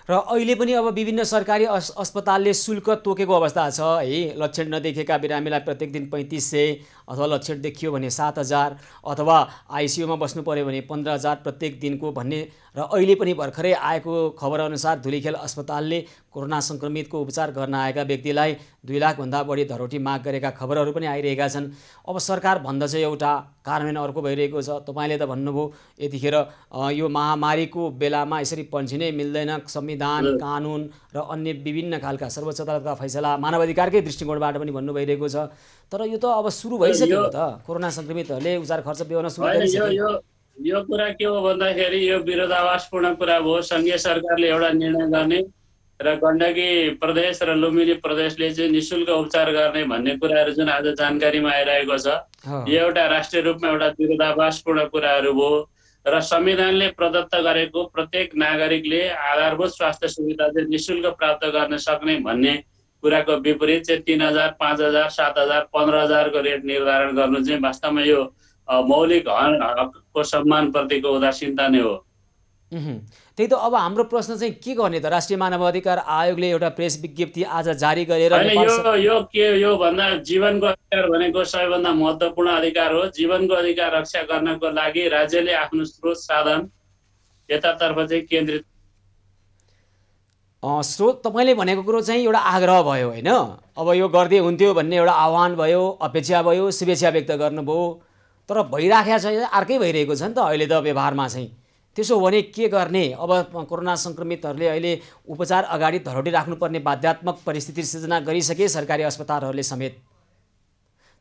र अहिले पनि अब विभिन्न सरकारी अस्पतालले शुल्क तोकेको अवस्था छ है। लक्षण नदेखेका बिरामीलाई प्रत्येक दिन 3500 अथवा लक्षण देखियो भने 7000 अथवा आइसियुमा बस्नु पर्यो भने 15000 प्रत्येक दिनको भन्ने र अहिले पनि भर्खरै आएको खबरअनुसार धुलीखेल अस्पतालले कोरोना संक्रमितको उपचार गर्न आएका व्यक्तिलाई 2 लाखभन्दा बढी धरौटी माग गरेका खबरहरू पनि आइरहेका छन्। अब सरकार भन्दछ एउटा कार्यान्वयन अर्को भइरहेको छ। तपाईँले त भन्नुभयो यतिखेर यो महामारीको बेलामा यसरी पन्छिनै मिल्दैन, संविधान कानुन र अन्य विभिन्न खालका सर्वोच्च अदालतका फैसला मानवाधिकारकै दृष्टिकोणबाट पनि भन्नु भइरहेको छ। तर यो त अब सुरु भइसक्यो त कोरोना संक्रमितहरूले उपचार खर्च बेहोर्न सुरु गरिसक्यो। यो कुरा के हो भन्दाखेरि यो विरोधाभासपूर्ण कुरा हो। संघीय सरकारले एउटा निर्णय गर्ने र गण्डकी प्रदेश र लुम्बिनी प्रदेशले चाहिँ निशुल्क उपचार गर्ने भन्ने कुराहरू जुन आज जानकारीमा आइरहेको छ, यो एउटा राष्ट्रिय रूपमा एउटा विरोधाभासपूर्ण कुराहरू हो र संविधानले प्रदत्त गरेको प्रत्येक नागरिकले आधारभूत स्वास्थ्य सुविधा चाहिँ निशुल्क प्राप्त गर्न सक्ने भन्ने कुराको विपरीत चाहिँ 3000, 5000, 7000, 15000 को रेट निर्धारण गर्नु चाहिँ वास्तवमा यो मौलिक हकको सम्मानप्रतिको उदासीनता नै हो। त्यही त अब हाम्रो प्रश्न चाहिँ के गर्ने त? राष्ट्रिय मानवाधिकार आयोगले एउटा प्रेस विज्ञप्ति आज जारी गरेर यो भन्दा जीवनको अधिकार भनेको सबैभन्दा महत्त्वपूर्ण अधिकार हो। जीवनको अधिकार रक्षा गर्नको लागि राज्यले आफ्नो स्रोत साधन यतातर्फ चाहिँ केन्द्रित स्रोत तपाईँले भनेको कुरो चाहिँ एउटा आग्रह भयो होइन? अब यो गर्दै हुन्थ्यो भन्ने एउटा आह्वान भयो, अपेक्षा भयो, शुभेच्छा व्यक्त गर्नुभयो, तर भइराखेको चाहिँ अर्कै भइरहेको छ नि त अहिले त व्यवहारमा चाहिँ। त्यसो हो भने के गर्ने? अब कोरोना सङ्क्रमितहरूले अहिले उपचार अगाडि धरोडी राख्नुपर्ने बाध्यात्मक परिस्थिति सिर्जना गरिसके सरकारी अस्पतालहरूले समेत।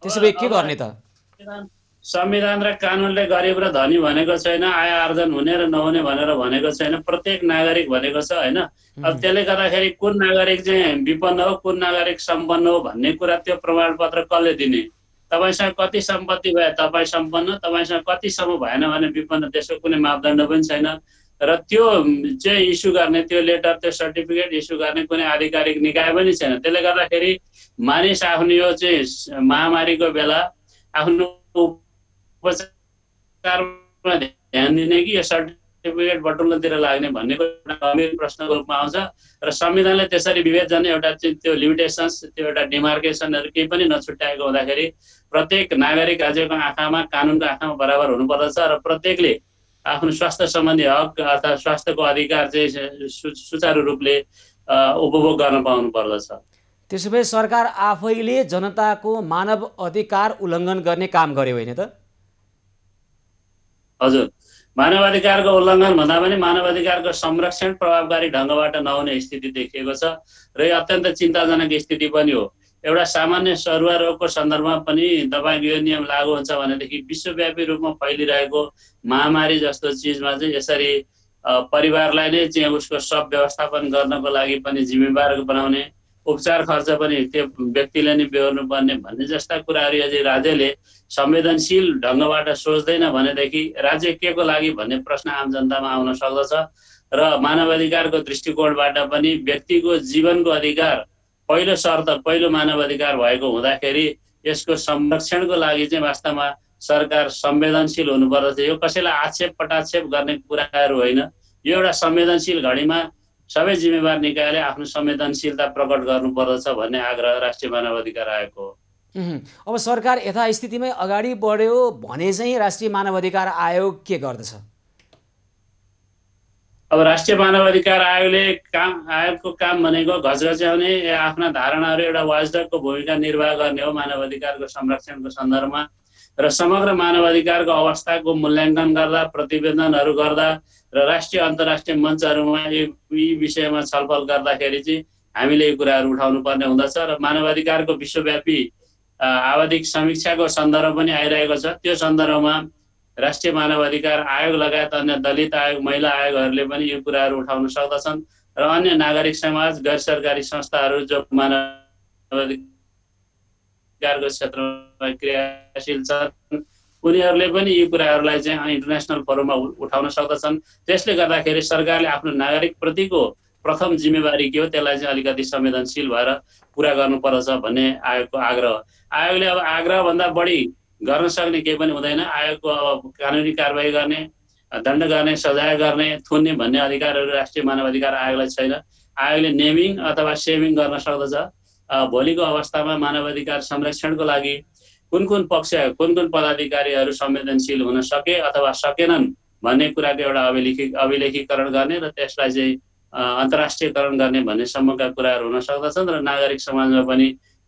त्यसो भए के गर्ने त? संविधान र कानुनले गरिब र धनी भनेको छैन, आय आर्जन हुने र नहुने भनेर भनेको छैन, प्रत्येक नागरिक भनेको छ होइन। अब त्यसले गर्दाखेरि कुन नागरिक चाहिँ विपन्न हो, कुन नागरिक सम्पन्न हो भन्ने कुरा त्यो प्रमाणपत्र कसले दिने? तपाईसँग कति सम्पत्ति भए तपाईँ सम्पन्न, तपाईसँग कतिसम्म भएन भने विपन्न, त्यसको कुनै मापदण्ड पनि छैन। र त्यो चाहिँ इस्यु गर्ने, त्यो लेटर, त्यो सर्टिफिकेट इस्यु गर्ने कुनै आधिकारिक निकाय पनि छैन। त्यसले गर्दाखेरि मानिस आफ्नो यो चाहिँ महामारीको बेला आफ्नो उपचारमा ध्यान दिने कि यो सर्टिफिकेट बटुल्नतिर लाग्ने भन्ने एउटा गम्भीर प्रश्नको रूपमा आउँछ र संविधानले त्यसरी विवेचन एउटा त्यो लिमिटेसन्स, त्यो एउटा डिमार्केसनहरू केही पनि नछुट्याएको हुँदाखेरि प्रत्येक नागरिक राज्यको आँखामा, कानुनको आँखामा बराबर हुनुपर्दछ र प्रत्येकले आफ्नो स्वास्थ्य सम्बन्धी हक अर्थात् स्वास्थ्यको अधिकार चाहिँ सुचारू रूपले उपभोग गर्न पाउनु पर्दछ। त्यसो भए सरकार आफैले जनताको मानव अधिकार उल्लङ्घन गर्ने काम गर्यो होइन त? हजुर, मानवाधिकारको उल्लङ्घन भन्दा पनि मानवाधिकारको संरक्षण प्रभावकारी ढङ्गबाट नहुने स्थिति देखिएको छ र यो अत्यन्त चिन्ताजनक स्थिति पनि हो। एउटा सामान्य सरुवा रोगको सन्दर्भमा पनि तपाईँको यो नियम लागू हुन्छ भनेदेखि विश्वव्यापी रूपमा फैलिरहेको महामारी जस्तो चिजमा चाहिँ यसरी परिवारलाई नै चाहिँ उसको सब व्यवस्थापन गर्नको लागि पनि जिम्मेवार बनाउने, उपचार खर्च पनि त्यो व्यक्तिले नै बेहोर्नुपर्ने भन्ने जस्ता कुराहरू यदि राज्यले संवेदनशील ढङ्गबाट सोच्दैन भनेदेखि राज्य के को लागि भन्ने प्रश्न आम जनतामा आउन सक्दछ र मानवाधिकारको दृष्टिकोणबाट पनि व्यक्तिको जीवनको अधिकार पहिलो शर्त, पहिलो मानवाधिकार भएको हुँदाखेरि यसको संरक्षणको लागि चाहिँ वास्तवमा सरकार संवेदनशील हुनुपर्दछ। यो कसैलाई आक्षेप पटाक्षेप गर्ने कुराहरू होइन। यो एउटा संवेदनशील घडीमा सबै जिम्मेवार निकायले आफ्नो संवेदनशीलता प्रकट गर्नुपर्दछ भन्ने आग्रह राष्ट्रिय मानवाधिकार आयोगको हो। अब सरकार यथास्थितिमै अगाडि बढ्यो भने चाहिँ राष्ट्रिय मानवाधिकार आयोग के गर्दछ? अब राष्ट्रिय मानवाधिकार आयोगको काम भनेको घचघच्याउने आफ्ना धारणाहरू एउटा वाचडगको भूमिका निर्वाह गर्ने हो मानवाधिकारको संरक्षणको सन्दर्भमा र समग्र मानवाधिकारको अवस्थाको मूल्याङ्कन गर्दा, प्रतिवेदनहरू गर्दा र राष्ट्रिय अन्तर्राष्ट्रिय मञ्चहरूमा यी विषयमा छलफल गर्दाखेरि चाहिँ हामीले यी कुराहरू उठाउनु पर्ने हुँदछ र मानवाधिकारको विश्वव्यापी आवधिक समीक्षाको सन्दर्भ पनि आइरहेको छ। त्यो सन्दर्भमा राष्ट्रिय मानवाधिकार आयोग लगायत अन्य दलित आयोग, महिला आयोगहरूले पनि यो कुराहरू उठाउन सक्दछन् र अन्य नागरिक समाज, गैर सरकारी संस्थाहरू जो मानवाधिकारको क्षेत्रमा क्रियाशील छन् उनीहरूले पनि यी कुराहरूलाई चाहिँ इन्टरनेसनल फोरममा उठाउन सक्दछन्। त्यसले गर्दाखेरि सरकारले आफ्नो नागरिकप्रतिको प्रथम जिम्मेवारी के हो त्यसलाई चाहिँ अलिकति संवेदनशील भएर पुरा गर्नुपर्दछ भन्ने आयोगको आग्रह। आयोगले अब आग्रहभन्दा बढी गर्न सक्ने केही पनि हुँदैन। आयोगको अब कानुनी कारबाही गर्ने, दण्ड गर्ने, सजाय गर्ने, थुन्ने भन्ने अधिकारहरू राष्ट्रिय मानवाधिकार आयोगलाई छैन। आयोगले नेमिङ अथवा सेमिङ गर्न सक्दछ। भोलिको अवस्थामा मानवाधिकार संरक्षणको लागि कुन कुन पक्ष, कुन कुन पदाधिकारीहरू संवेदनशील हुन सके अथवा सकेनन् भन्ने कुराको एउटा अभिलेखीकरण गर्ने र त्यसलाई चाहिँ अन्तर्राष्ट्रियकरण गर्ने भन्ने सम्मका कुराहरू हुन सक्दछन् र नागरिक समाजमा पनि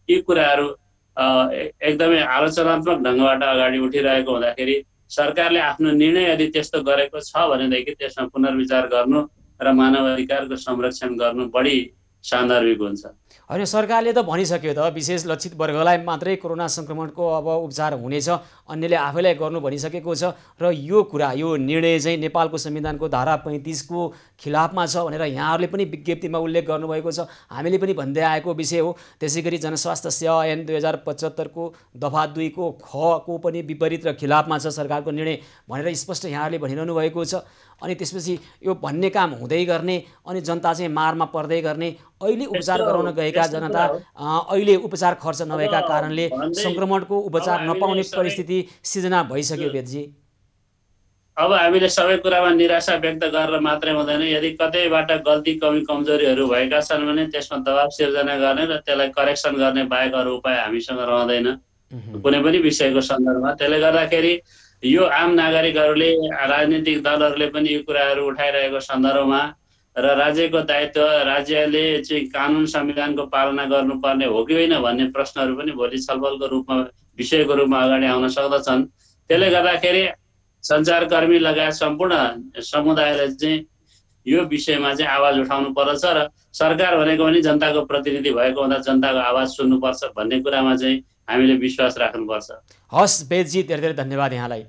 यी कुराहरू एकदमै आलोचनात्मक ढङ्गबाट अगाडि उठिरहेको हुँदाखेरि सरकारले आफ्नो निर्णय यदि त्यस्तो गरेको छ भनेदेखि त्यसमा पुनर्विचार गर्नु र मानवाधिकारको संरक्षण गर्नु बढी सान्दर्भिक हुन्छ। होइन, सरकारले त भनिसक्यो त विशेष लक्षित वर्गलाई मात्रै कोरोना सङ्क्रमणको अब उपचार हुनेछ, अन्यले आफैलाई गर्नु भनिसकेको छ र यो कुरा यो निर्णय चाहिँ नेपालको संविधानको धारा 35 को खिलाफमा छ भनेर यहाँहरूले पनि विज्ञप्तिमा उल्लेख गर्नुभएको छ। हामीले पनि भन्दै आएको विषय हो। त्यसैगरी जनस्वास्थ्य सेवा ऐन 2075 को दफा 2 को ख को पनि विपरीत र खिलाफमा छ सरकारको निर्णय भनेर स्पष्ट यहाँहरूले भनिरहनु भएको छ। अनि त्यसपछि यो भन्ने काम हुँदै गर्ने अनि जनता चाहिँ मारमा पर्दै गर्ने, अहिले उपचार गराउन गएका जनता अहिले उपचार खर्च नभएका कारणले संक्रमणको उपचार नपाउने परिस्थिति सिर्जना भइसक्यो वेदजी। अब हामीले सबै कुरामा निराशा व्यक्त गरेर मात्रै हुँदैन। यदि कतैबाट गल्ती कमी कमजोरीहरू भएका छन् भने त्यसमा दबाब सिर्जना गर्ने र त्यसलाई करेक्सन गर्ने बाहेक अरू उपाय हामीसँग रहँदैन कुनै पनि विषयको सन्दर्भमा। त्यसले गर्दाखेरि यो आम नागरिकहरूले राजनीतिक दलहरूले पनि यो कुराहरू उठाइरहेको सन्दर्भमा र राज्यको दायित्व राज्यले चाहिँ कानुन संविधानको पालना गर्नुपर्ने हो कि होइन भन्ने प्रश्नहरू पनि भोलि छलफलको रूपमा विषयको रूपमा अगाडि आउन सक्दछन्। त्यसले गर्दाखेरि सञ्चारकर्मी लगायत सम्पूर्ण समुदायले चाहिँ यो विषयमा चाहिँ आवाज उठाउनु पर्छ र सरकार भनेको पनि जनताको प्रतिनिधि भएको हुँदा जनताको आवाज सुन्नुपर्छ भन्ने कुरामा चाहिँ हामीले विश्वास राख्नुपर्छ। हस् वेदजी, धेरै धेरै धन्यवाद यहाँलाई।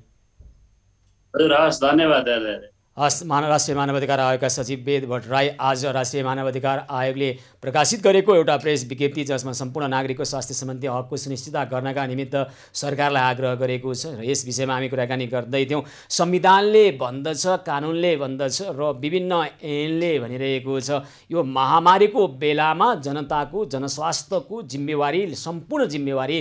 हजुर हस्, धन्यवाद धेरै धेरै। हस्। राष्ट्रिय मानवाधिकार आयोगका सचिव वेद भट्टराई आज राष्ट्रिय मानवाधिकार आयोगले प्रकाशित गरेको एउटा प्रेस विज्ञप्ति जसमा सम्पूर्ण नागरिकको स्वास्थ्य सम्बन्धी हकको सुनिश्चितता गर्नका निमित्त सरकारलाई आग्रह गरेको छ र यस विषयमा हामी कुराकानी गर्दै थियौँ। संविधानले भन्दछ, कानुनले भन्दछ र विभिन्न ऐनले भनिरहेको छ यो महामारीको बेलामा जनताको जनस्वास्थ्यको जिम्मेवारी सम्पूर्ण जिम्मेवारी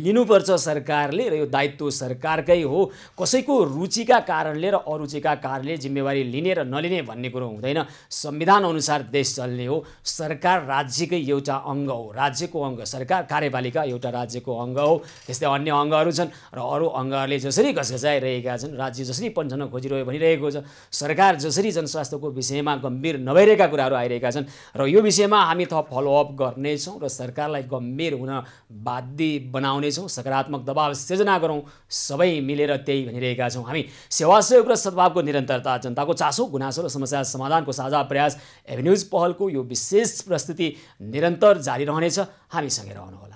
लिनुपर्छ सरकारले र यो दायित्व सरकारकै हो। कसैको रुचिका कारणले र अरुचिका कारणले जिम्मेवारी लिने र नलिने भन्ने कुरो हुँदैन। संविधान अनुसार देश चल्ने हो। सरकार राज्यकै एउटा अङ्ग हो, राज्यको अङ्ग। सरकार कार्यपालिका एउटा राज्यको अङ्ग हो। त्यस्तै अन्य अङ्गहरू छन् र अरू अङ्गहरूले जसरी घसघसाइरहेका छन्, राज्य जसरी पन्छन खोजिरह्यो भनिरहेको छ, सरकार जसरी जनस्वास्थ्यको विषयमा गम्भीर नभइरहेका कुराहरू आइरहेका छन् र यो विषयमा हामी थप फलोअप गर्नेछौँ र सरकारलाई गम्भीर हुन बाध्य बनाउनेछौँ। सकारात्मक दबाव सिर्जना गरौँ, सबै मिलेर त्यही भनिरहेका छौँ। हामी सेवा सहयोग र सद्भावको निरन्तरता, जनताको चासो गुनासो र समस्या समाधानको साझा प्रयास एभेन्यूज पहलको यो विशेष प्रस्तुति निरन्तर जारी रहनेछ। हामीसँगै रहनुहोला।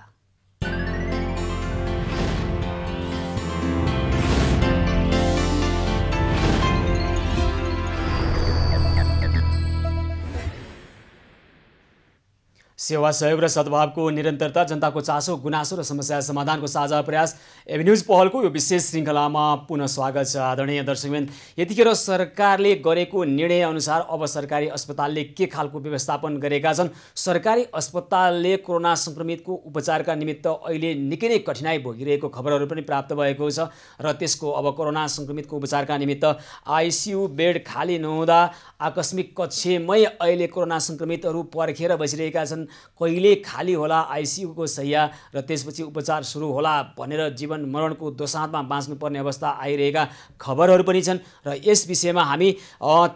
सेवा सहयोग र सद्भावको निरन्तरता, जनताको चासो गुनासो र समस्या समाधानको साझा प्रयास एभेन्यूज पहलको यो विशेष श्रृङ्खलामा पुनः स्वागत छ। आदरणीय दर्शकवृन्द, यतिखेर सरकारले गरेको निर्णय अनुसार अब सरकारी अस्पतालले के खालको व्यवस्थापन गरेका छन्? सरकारी अस्पतालले कोरोना संक्रमितको उपचारका निमित्त अहिले निकै नै कठिनाइ भोगिरहेको खबरहरू पनि प्राप्त भएको छ र त्यसको अब कोरोना संक्रमितको उपचारका निमित्त आइसियु बेड खाली नहुँदा आकस्मिक कक्षमै अहिले कोरोना संक्रमितहरू पर्खेर बसिरहेका छन्। कहिले खाली होला आइसियुको शैय्या र त्यसपछि उपचार सुरु होला भनेर जीवन मरणको दोसाँधमा बाँच्नुपर्ने अवस्था आइरहेका खबरहरू पनि छन् र यस विषयमा हामी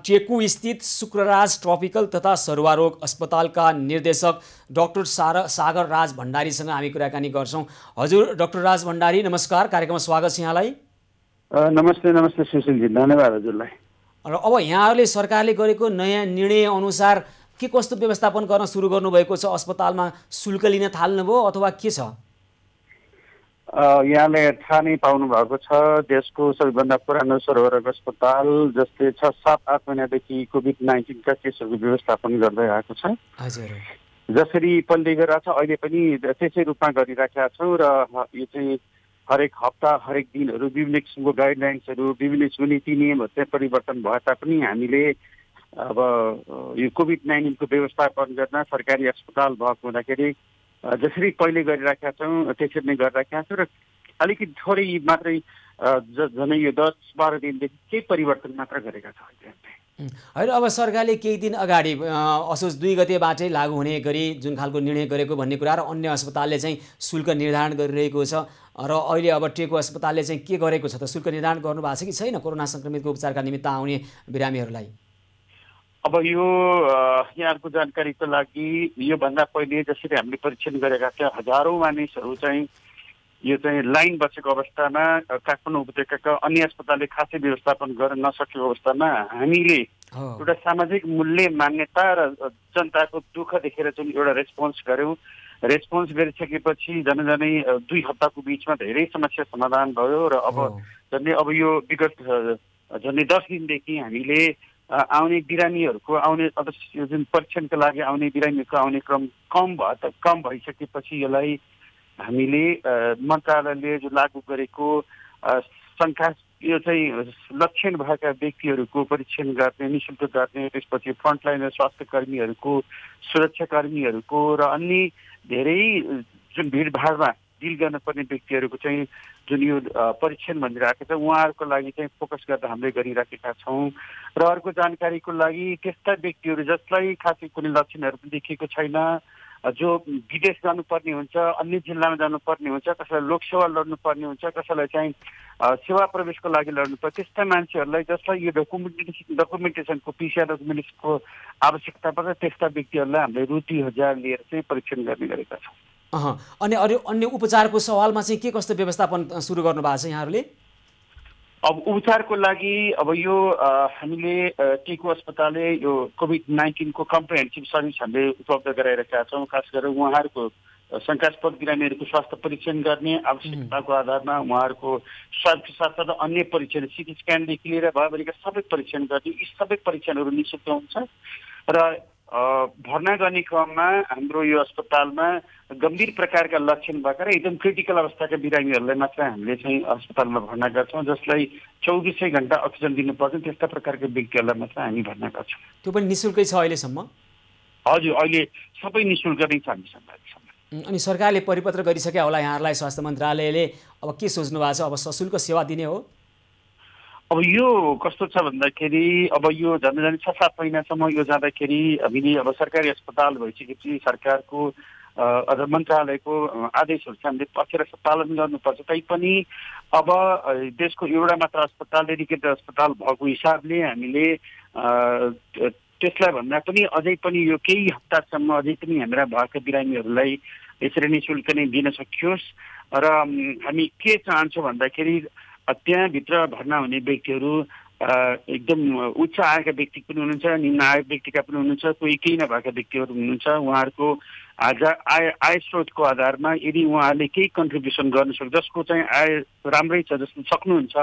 टेकु स्थित शुक्रराज ट्रपिकल तथा सरुवारोग अस्पतालका निर्देशक डाक्टर सागर राज भण्डारीसँग हामी कुराकानी गर्छौँ। हजुर डाक्टर राज भण्डारी, नमस्कार, कार्यक्रममा स्वागत छ यहाँलाई। नमस्ते नमस्ते सुशीलजी, धन्यवाद हजुरलाई। र अब यहाँहरूले सरकारले गरेको नयाँ निर्णय अनुसार के कस्तो व्यवस्थापन गर्न सुरु गर्नुभएको छ? अस्पतालमा शुल्क लिन थाल्नुभयो अथवा के छ? यहाँले थाहा नै पाउनु भएको छ, देशको सबैभन्दा पुरानो सरुवारोग अस्पताल जसले 6-7-8 महिनादेखि कोभिड-19 का केसहरूको व्यवस्थापन गर्दै आएको छ। हजुर, जसरी पहिले गरिरहेको छ अहिले पनि त्यसै रूपमा गरिराखेका छौँ र यो चाहिँ हरेक हप्ता हरेक दिनहरू विभिन्न किसिमको गाइडलाइन्सहरू विभिन्न किसिमको नीति नियमहरू चाहिँ परिवर्तन भए तापनि हामीले अब यो कोभिड-19 को व्यवस्थापन गर्न सरकारी अस्पताल भएको हुँदाखेरि जसरी पहिले गरिराखेका छौँ त्यसरी नै गरिराखेका छौँ र अलिकति थोरै मात्रै झनै यो 10-12 दिनदेखि केही परिवर्तन मात्र गरेका छौँ। होइन, अब सरकारले केही दिन अगाडि असोज 2 गतेबाटै लागू हुने गरी जुन खालको निर्णय गरेको भन्ने कुरा र अन्य अस्पतालले चाहिँ शुल्क निर्धारण गरिरहेको छ र अहिले अब टेकु अस्पतालले चाहिँ के गरेको छ त? शुल्क निर्धारण गर्नुभएको छ कि छैन कोरोना संक्रमितको उपचारका निमित्त आउने बिरामीहरूलाई? अब यो यहाँको जानकारीको लागि योभन्दा पहिले जसरी हामीले परीक्षण गरेका थियौँ हजारौँ मानिसहरू चाहिँ यो चाहिँ लाइन बसेको अवस्थामा काठमाडौँ उपत्यकाका अन्य अस्पतालले खासै व्यवस्थापन गर्न नसकेको अवस्थामा हामीले एउटा सामाजिक मूल्य मान्यता र जनताको दुःख देखेर जुन एउटा रेस्पोन्स गऱ्यौँ रेस्पोन्स गरिसकेपछि झनै 2 हप्ताको बिचमा धेरै समस्या समाधान भयो र अब अब यो विगत झन्डै 10 दिनदेखि हामीले आउने बिरामीहरूको अब यो जुन परीक्षणका लागि आउने बिरामीहरूको आउने क्रम कम भइसकेपछि यसलाई हामीले मन्त्रालयले जो लागू गरेको शङ्का यो चाहिँ लक्षण भएका व्यक्तिहरूको परीक्षण गर्ने निःशुल्क गर्ने त्यसपछि फ्रन्टलाइनर स्वास्थ्य कर्मीहरूको सुरक्षाकर्मीहरूको र अन्य धेरै जुन भिडभाडमा डिल गर्नुपर्ने व्यक्तिहरूको चाहिँ जुन यो परीक्षण भनिरहेको छ उहाँहरूको लागि चाहिँ फोकस गर्दा हामीले गरिराखेका छौँ र अर्को जानकारीको लागि त्यस्ता व्यक्तिहरू जसलाई खासै कुनै लक्षणहरू पनि देखिएको छैन जो विदेश जानुपर्ने हुन्छ अन्य जिल्लामा जानुपर्ने हुन्छ कसैलाई लोकसेवा लड्नुपर्ने हुन्छ कसैलाई चाहिँ सेवा प्रवेशको लागि लड्नुपर्छ त्यस्ता मान्छेहरूलाई जसलाई यो डकुमेन्टेसनको पिसिआर डकुमेन्टेसनको आवश्यकता पर्छ त्यस्ता व्यक्तिहरूलाई हामीले रु 3000 लिएर चाहिँ परीक्षण गर्ने गरेका छौँ। अनि अन्य उपचारको सवालमा चाहिँ के कस्तो व्यवस्थापन सुरु गर्नु भएको छ यहाँहरूले? अब उपचारको लागि अब यो हामीले टेकु अस्पतालले यो कोभिड-19 को कम्प्रिहेन्सिभ सर्भिस हामीले उपलब्ध गराइरहेका छौँ। खास गरेर उहाँहरूको शङ्कास्पद बिरामीहरूको स्वास्थ्य परीक्षण गर्ने आवश्यकताको आधारमा उहाँहरूको स्वास्थ्य साथसाथै अन्य परीक्षण सिटी स्क्यानदेखि लिएर भएभरिका सबै परीक्षण गर्ने यी सबै परीक्षणहरू निःशुल्क हुन्छ र भर्ना गर्ने क्रममा हाम्रो यो अस्पतालमा गम्भीर प्रकारका लक्षण भएका र एकदम क्रिटिकल अवस्थाका बिरामीहरूलाई मात्र हामीले चाहिँ अस्पतालमा भर्ना गर्छौँ जसलाई 24 घण्टा अक्सिजन दिनुपर्छ त्यस्ता प्रकारका व्यक्तिहरूलाई मात्र हामी भर्ना गर्छौँ। त्यो पनि निःशुल्कै छ अहिलेसम्म? हजुर अहिले सबै निःशुल्क नै छ हामीसँग। अनि सरकारले परिपत्र गरिसक्यो होला यहाँहरूलाई स्वास्थ्य मन्त्रालयले अब के सोच्नु भएको छ अब सशुल्क सेवा दिने हो? अब यो कस्तो छ भन्दाखेरि अब यो झन्डै 6-7 महिनासम्म यो जाँदाखेरि हामीले अब सरकारी अस्पताल भइसकेपछि सरकारको अझ मन्त्रालयको आदेशहरू चाहिँ हामीले पखेर पालन गर्नुपर्छ। तैपनि अब देशको एउटा मात्र अस्पताल डेडिकेटेड अस्पताल भएको हिसाबले हामीले त्यसलाई भन्दा पनि अझै पनि यो केही हप्तासम्म अझै पनि हाम्रा भएका बिरामीहरूलाई यसरी निःशुल्क नै दिन सकियोस् र हामी के चाहन्छौँ भन्दाखेरि त्यहाँभित्र भर्ना हुने व्यक्तिहरू एकदम उच्च आयका व्यक्ति पनि हुनुहुन्छ निम्न आय व्यक्तिका पनि हुनुहुन्छ कोही केही नभएका व्यक्तिहरू हुनुहुन्छ। उहाँहरूको आय स्रोतको आधारमा यदि उहाँहरूले केही कन्ट्रिब्युसन गर्न सक्छ जसको चाहिँ आय राम्रै छ जसले सक्नुहुन्छ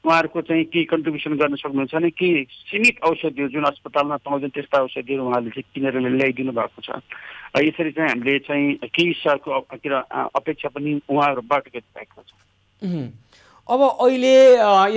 उहाँहरूको चाहिँ केही कन्ट्रिब्युसन गर्न सक्नुहुन्छ भने केही सीमित औषधिहरू जुन अस्पतालमा पाउँछन् त्यस्ता औषधिहरू उहाँहरूले चाहिँ किनेर ल्याइदिनु भएको छ। यसरी चाहिँ हामीले चाहिँ केही स्तरको अपेक्षा पनि उहाँहरूबाट गरिरहेको छ। अब अहिले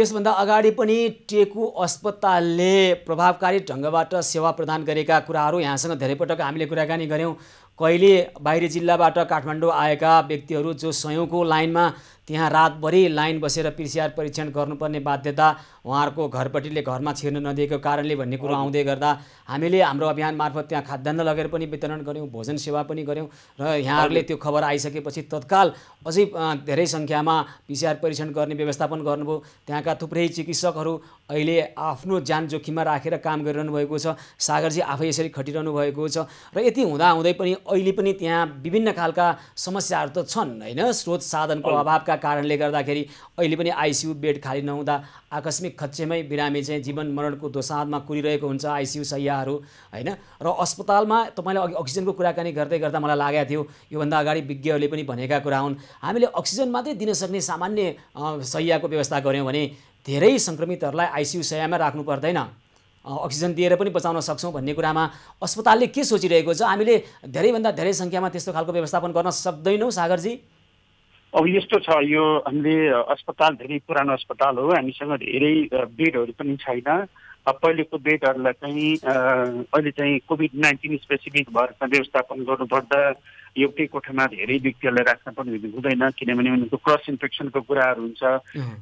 यसभन्दा अगाडि पनि टेकु अस्पतालले प्रभावकारी ढङ्गबाट सेवा प्रदान गरेका कुराहरू यहाँसँग धेरै पटक हामीले कुराकानी गऱ्यौँ। कहिले बाहिरी जिल्लाबाट काठमाडौँ आएका व्यक्तिहरू जो सयौँको लाइनमा त्यहाँ रातभरि लाइन बसेर पिसिआर परीक्षण गर्नुपर्ने बाध्यता उहाँहरूको घरपट्टिले घरमा छिर्न नदिएको कारणले भन्ने कुरो आउँदै गर्दा हामीले हाम्रो अभियान मार्फत त्यहाँ खाद्यान्न लगेर पनि वितरण गऱ्यौँ, भोजन सेवा पनि गऱ्यौँ र यहाँहरूले त्यो खबर आइसकेपछि तत्काल अझै धेरै सङ्ख्यामा पिसिआर परीक्षण गर्ने व्यवस्थापन गर्नुभयो। त्यहाँका थुप्रै चिकित्सकहरू अहिले आफ्नो ज्यान जोखिममा राखेर काम गरिरहनु भएको छ। सागरजी आफै यसरी खटिरहनु भएको छ र यति हुँदाहुँदै पनि अहिले पनि त्यहाँ विभिन्न खालका समस्याहरू त छन् होइन, स्रोत साधनको अभावका कारणले गर्दाखेरि अहिले पनि आइसियु बेड खाली नहुँदा आकस्मिक खच्चेमै बिरामी चाहिँ जीवन मरणको दोसाँधमा कुरिरहेको हुन्छ आइसियु शैय्याहरू होइन। र अस्पतालमा तपाईँले अघि अक्सिजनको कुराकानी गर्दै गर्दा मलाई लागेको थियो योभन्दा अगाडि विज्ञहरूले पनि भनेका कुरा हुन् हामीले अक्सिजन मात्रै दिन सक्ने सामान्य शैय्याको व्यवस्था गऱ्यौँ भने धेरै सङ्क्रमितहरूलाई आइसियु शैय्यामा राख्नु पर्दैन, अक्सिजन दिएर पनि बचाउन सक्छौँ भन्ने कुरामा अस्पतालले के सोचिरहेको छ? हामीले धेरैभन्दा धेरै सङ्ख्यामा त्यस्तो खालको व्यवस्थापन गर्न सक्दैनौँ सागरजी? अब यस्तो छ यो हामीले अस्पताल धेरै पुरानो अस्पताल हो, हामीसँग धेरै बेडहरू पनि छैन। पहिलेको बेडहरूलाई चाहिँ अहिले चाहिँ कोभिड-19 स्पेसिफिक भएर व्यवस्थापन गर्नुपर्दा एउटै कोठामा धेरै व्यक्तिहरूलाई राख्न पनि हुँदैन किनभने उनीहरूको क्रस इन्फेक्सनको कुराहरू हुन्छ।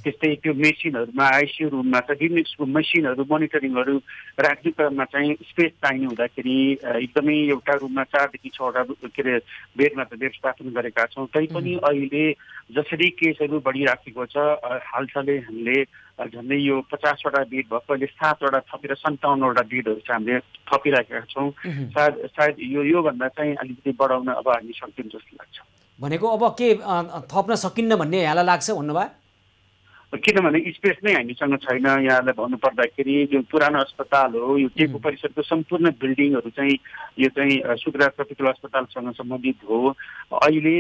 त्यस्तै त्यो मेसिनहरूमा आइसियु रुममा चाहिँ डिग्निक्सको मेसिनहरू मोनिटरिङहरू राख्ने क्रममा चाहिँ स्पेस चाहिने हुँदाखेरि एकदमै एउटा रुममा 4 देखि 6वटा के अरे बेडमा त व्यवस्थापन गरेका छौँ। तैपनि अहिले जसरी केसहरू बढिराखेको छ हालसालै हामीले झन्डै यो 50वटा बेड भयो, पहिले 7वटा थपेर 57वटा बेडहरू चाहिँ हामीले थपिराखेका छौँ। सायद योभन्दा चाहिँ अलिकति बढाउन अब हामी सक्छौँ जस्तो लाग्छ। भनेको अब के थप्न सकिन्न भन्ने यहाँलाई लाग्छ भन्नुभयो? किनभने स्पेस नै हामीसँग छैन। यहाँलाई भन्नुपर्दाखेरि जुन पुरानो अस्पताल हो, यो टेकु परिसरको सम्पूर्ण बिल्डिङहरू चाहिँ यो चाहिँ सुकुरा ट्रपिकल अस्पतालसँग सम्बन्धित हो। अहिले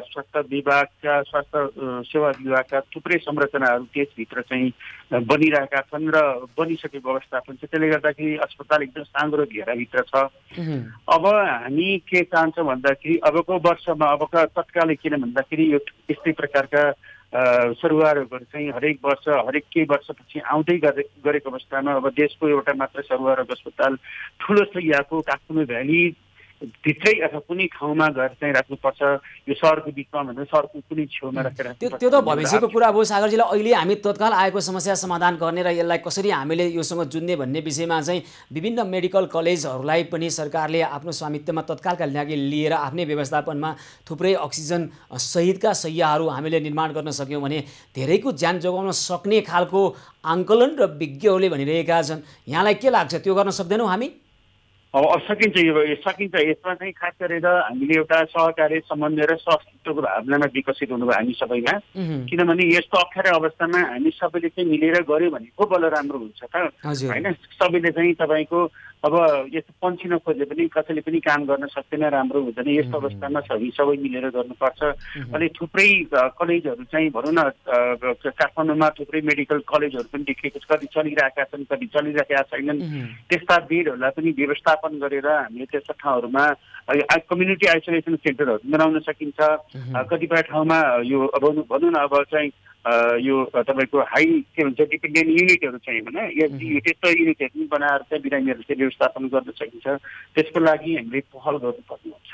स्वास्थ्य विभागका स्वास्थ्य सेवा विभागका थुप्रै संरचनाहरू त्यसभित्र चाहिँ बनिरहेका छन् र बनिसकेको अवस्थापन छ। त्यसले गर्दाखेरि अस्पताल एकदम साँघुरो घेराभित्र छ। अब हामी के चाहन्छौँ भन्दाखेरि अबको वर्षमा अबका तत्कालै किन भन्दाखेरि यो यस्तै प्रकारका सरुवा रोगहरू चाहिँ हरेक वर्ष हरेक केही वर्षपछि आउँदै गरेको अवस्थामा अब देशको एउटा मात्र सरुवा रोग अस्पताल ठुलो सैयाको काठमाडौँ भ्याली भित्रै अथवा कुनै ठाउँमा गएर चाहिँ राख्नुपर्छ। यो सहरको बिचमा भन्दा सहरको कुनै छेउमा राखेर त्यो त भविष्यको कुरा भयो सागरजीलाई। अहिले हामी तत्काल आएको समस्या समाधान गर्ने र यसलाई कसरी हामीले योसँग जुझ्ने भन्ने विषयमा चाहिँ विभिन्न मेडिकल कलेजहरूलाई पनि सरकारले आफ्नो स्वामित्वमा तत्कालका लागि लिएर आफ्नै व्यवस्थापनमा थुप्रै अक्सिजन सहितका शैय्याहरू हामीले निर्माण गर्न सक्यौँ भने धेरैको ज्यान जोगाउन सक्ने खालको आङ्कलन र विज्ञहरूले भनिरहेका छन्। यहाँलाई के लाग्छ, त्यो गर्न सक्दैनौँ हामी? अब सकिन्छ, यो सकिन्छ। यसमा चाहिँ खास गरेर हामीले एउटा सहकार्य समन्वय र सहअस्तित्वको भावनामा विकसित हुनुभयो हामी सबैमा। किनभने यस्तो अप्ठ्यारो अवस्थामा हामी सबैले चाहिँ मिलेर गऱ्यो भने को बल राम्रो हुन्छ त, होइन? सबैले चाहिँ तपाईँको अब यस्तो पन्छिन खोजे पनि कसैले पनि काम गर्न सक्दैन, राम्रो हुँदैन। यस्तो अवस्थामा हामी सबै मिलेर गर्नुपर्छ। अनि थुप्रै कलेजहरू चाहिँ भनौँ न काठमाडौँमा थुप्रै मेडिकल कलेजहरू पनि देखिएको छ, कति चलिरहेका छन् कति चलिरहेका छैनन्। त्यस्ता बेडहरूलाई पनि व्यवस्थापन गरेर हामीले त्यस्ता ठाउँहरूमा कम्युनिटी आइसोलेसन सेन्टरहरू बनाउन सकिन्छ। कतिपय ठाउँमा यो भनौँ न अब चाहिँ यो तपाईँको हाई के भन्छ डिपेन्डेन्ट युनिटहरू चाहिँ होइन त्यस्तो युनिटहरू पनि बनाएर चाहिँ बिरामीहरू चाहिँ व्यवस्थापन गर्न सकिन्छ। त्यसको लागि हामीले पहल गर्नुपर्ने हुन्छ।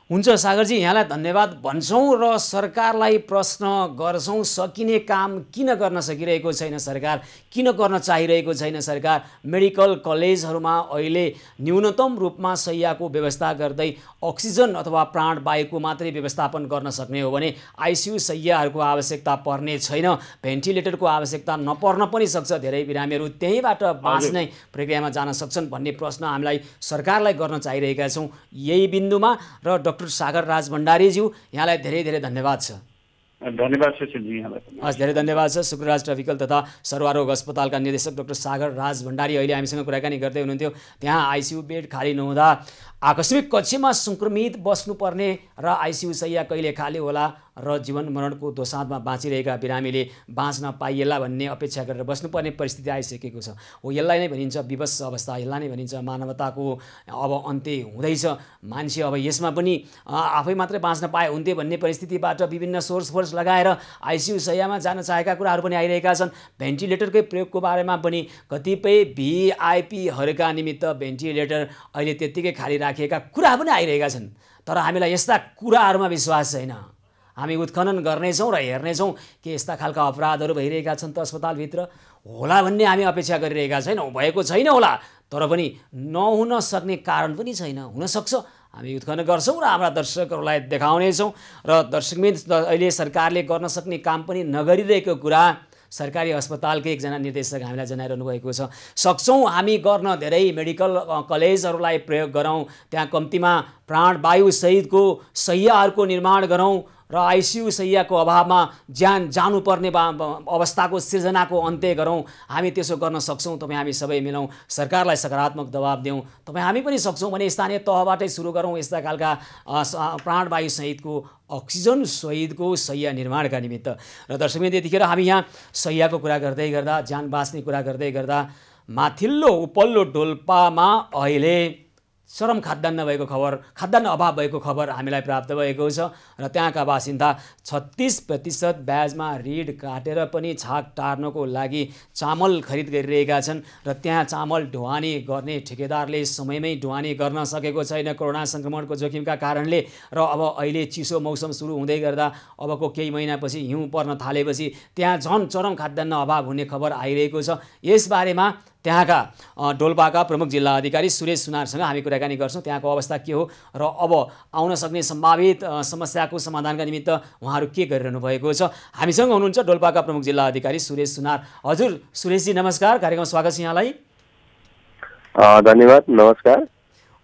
हुन्छ सागरजी, यहाँलाई धन्यवाद भन्छौँ र सरकारलाई प्रश्न गर्छौँ, सकिने काम किन गर्न सकिरहेको छैन सरकार, किन गर्न चाहिरहेको छैन सरकार? मेडिकल कलेजहरूमा अहिले न्यूनतम रूपमा शैय्याको व्यवस्था गर्दै अक्सिजन अथवा प्राणवायुको मात्रै व्यवस्थापन गर्न सक्ने हो भने आइसियु शैय्याहरूको आवश्यकता पर्ने छैन, भेन्टिलेटरको आवश्यकता नपर्न पनि सक्छ। धेरै बिरामीहरू त्यहीँबाट बाँच्ने प्रक्रियामा जान सक्छन् भन्ने प्रश्न हामीलाई सरकारलाई गर्न चाहिरहेका छौँ। यही बिन्दुमा र डाक्टर सागर राज भण्डारीज्यू, यहाँलाई धेरै धेरै धन्यवाद छ। धन्यवाद सुशीलजी, यहाँलाई हस् धेरै धन्यवाद छ। शुक्रराज ट्रपिकल तथा सरुवारोग अस्पतालका निर्देशक डाक्टर सागर राज भण्डारी अहिले हामीसँग कुराकानी गर्दै हुनुहुन्थ्यो। त्यहाँ आइसियु बेड खाली नहुँदा आकस्मिक कक्षमा सङ्क्रमित बस्नुपर्ने र आइसियु शैय्या कहिले खाली होला र जीवन मरणको दोसाँधमा बाँचिरहेका बिरामीले बाँच्न पाइएला भन्ने अपेक्षा गरेर बस्नुपर्ने परिस्थिति आइसकेको छ। हो यसलाई नै भनिन्छ विवश अवस्था, यसलाई नै भनिन्छ मानवताको अब अन्त्य हुँदैछ। मान्छे अब यसमा पनि आफै मात्रै बाँच्न पाए हुन्थे भन्ने परिस्थितिबाट विभिन्न सोर्स फोर्स लगाएर आइसियु शैय्यामा जान चाहेका कुराहरू पनि आइरहेका छन्। भेन्टिलेटरकै प्रयोगको बारेमा पनि कतिपय भिआइपीहरूका निमित्त भेन्टिलेटर अहिले त्यत्तिकै खाली राखिएका कुरा पनि आइरहेका छन्। तर हामीलाई यस्ता कुराहरूमा विश्वास छैन। हामी उत्खनन गर्नेछौँ र हेर्नेछौँ कि यस्ता खालका अपराधहरू भइरहेका छन् त अस्पतालभित्र होला भन्ने हामी अपेक्षा गरिरहेका छैनौँ। भएको छैन होला, तर पनि नहुन सक्ने कारण पनि छैन, हुनसक्छ। हामी उत्खनन गर्छौँ र हाम्रा दर्शकहरूलाई देखाउनेछौँ। र दर्शकबिन अहिले सरकारले गर्न सक्ने काम पनि नगरिरहेको कुरा सरकारी अस्पतालकै एकजना निर्देशक हामीलाई जनाइरहनु भएको छ। सक्छौँ हामी गर्न, धेरै मेडिकल कलेजहरूलाई प्रयोग गरौँ, त्यहाँ कम्तीमा प्राणवायु सहितको शैय्याहरूको निर्माण गरौँ र आइसियु शैय्याको अभावमा ज्यान जानुपर्ने अवस्थाको सिर्जनाको अन्त्य गरौँ। हामी त्यसो गर्न सक्छौँ। तपाईँ हामी सबै मिलौँ, सरकारलाई सकारात्मक दबाब दिउँ। तपाईँ हामी पनि सक्छौँ भने स्थानीय तहबाटै सुरु गरौँ यस्ता खालका प्राणवायु सहितको अक्सिजन सहितको शैय्या निर्माणका निमित्त। र दर्शकबिन यतिखेर हामी यहाँ शैय्याको कुरा गर्दै गर्दा, ज्यान बाँच्ने कुरा गर्दै गर्दा माथिल्लो उपल्लो डोल्पामा अहिले चरम खाद्यान्न अभाव भएको खबर हामीलाई प्राप्त भएको छ। र त्यहाँका बासिन्दा 36% ब्याजमा ऋण काटेर पनि छाक टार्नको लागि चामल खरिद गरिरहेका छन्। र त्यहाँ चामल ढुवानी गर्ने ठेकेदारले समयमै ढुवानी गर्न सकेको छैन कोरोना सङ्क्रमणको जोखिमका कारणले। र अब अहिले चिसो मौसम सुरु हुँदै गर्दा अबको केही महिनापछि हिउँ पर्न थालेपछि त्यहाँ झन् चरम खाद्यान्न अभाव हुने खबर आइरहेको छ। यसबारेमा त्यहाँका डोल्पाका प्रमुख जिल्ला अधिकारी सुरेश सुनारसँग हामी कुराकानी गर्छौँ। त्यहाँको अवस्था के हो र अब आउन सक्ने सम्भावित समस्याको समाधानका निमित्त उहाँहरू के गरिरहनु भएको छ। हामीसँग हुनुहुन्छ डोल्पाका प्रमुख जिल्ला अधिकारी सुरेश सुनार। हजुर सुरेशजी नमस्कार, कार्यक्रममा स्वागत छ यहाँलाई। धन्यवाद, नमस्कार।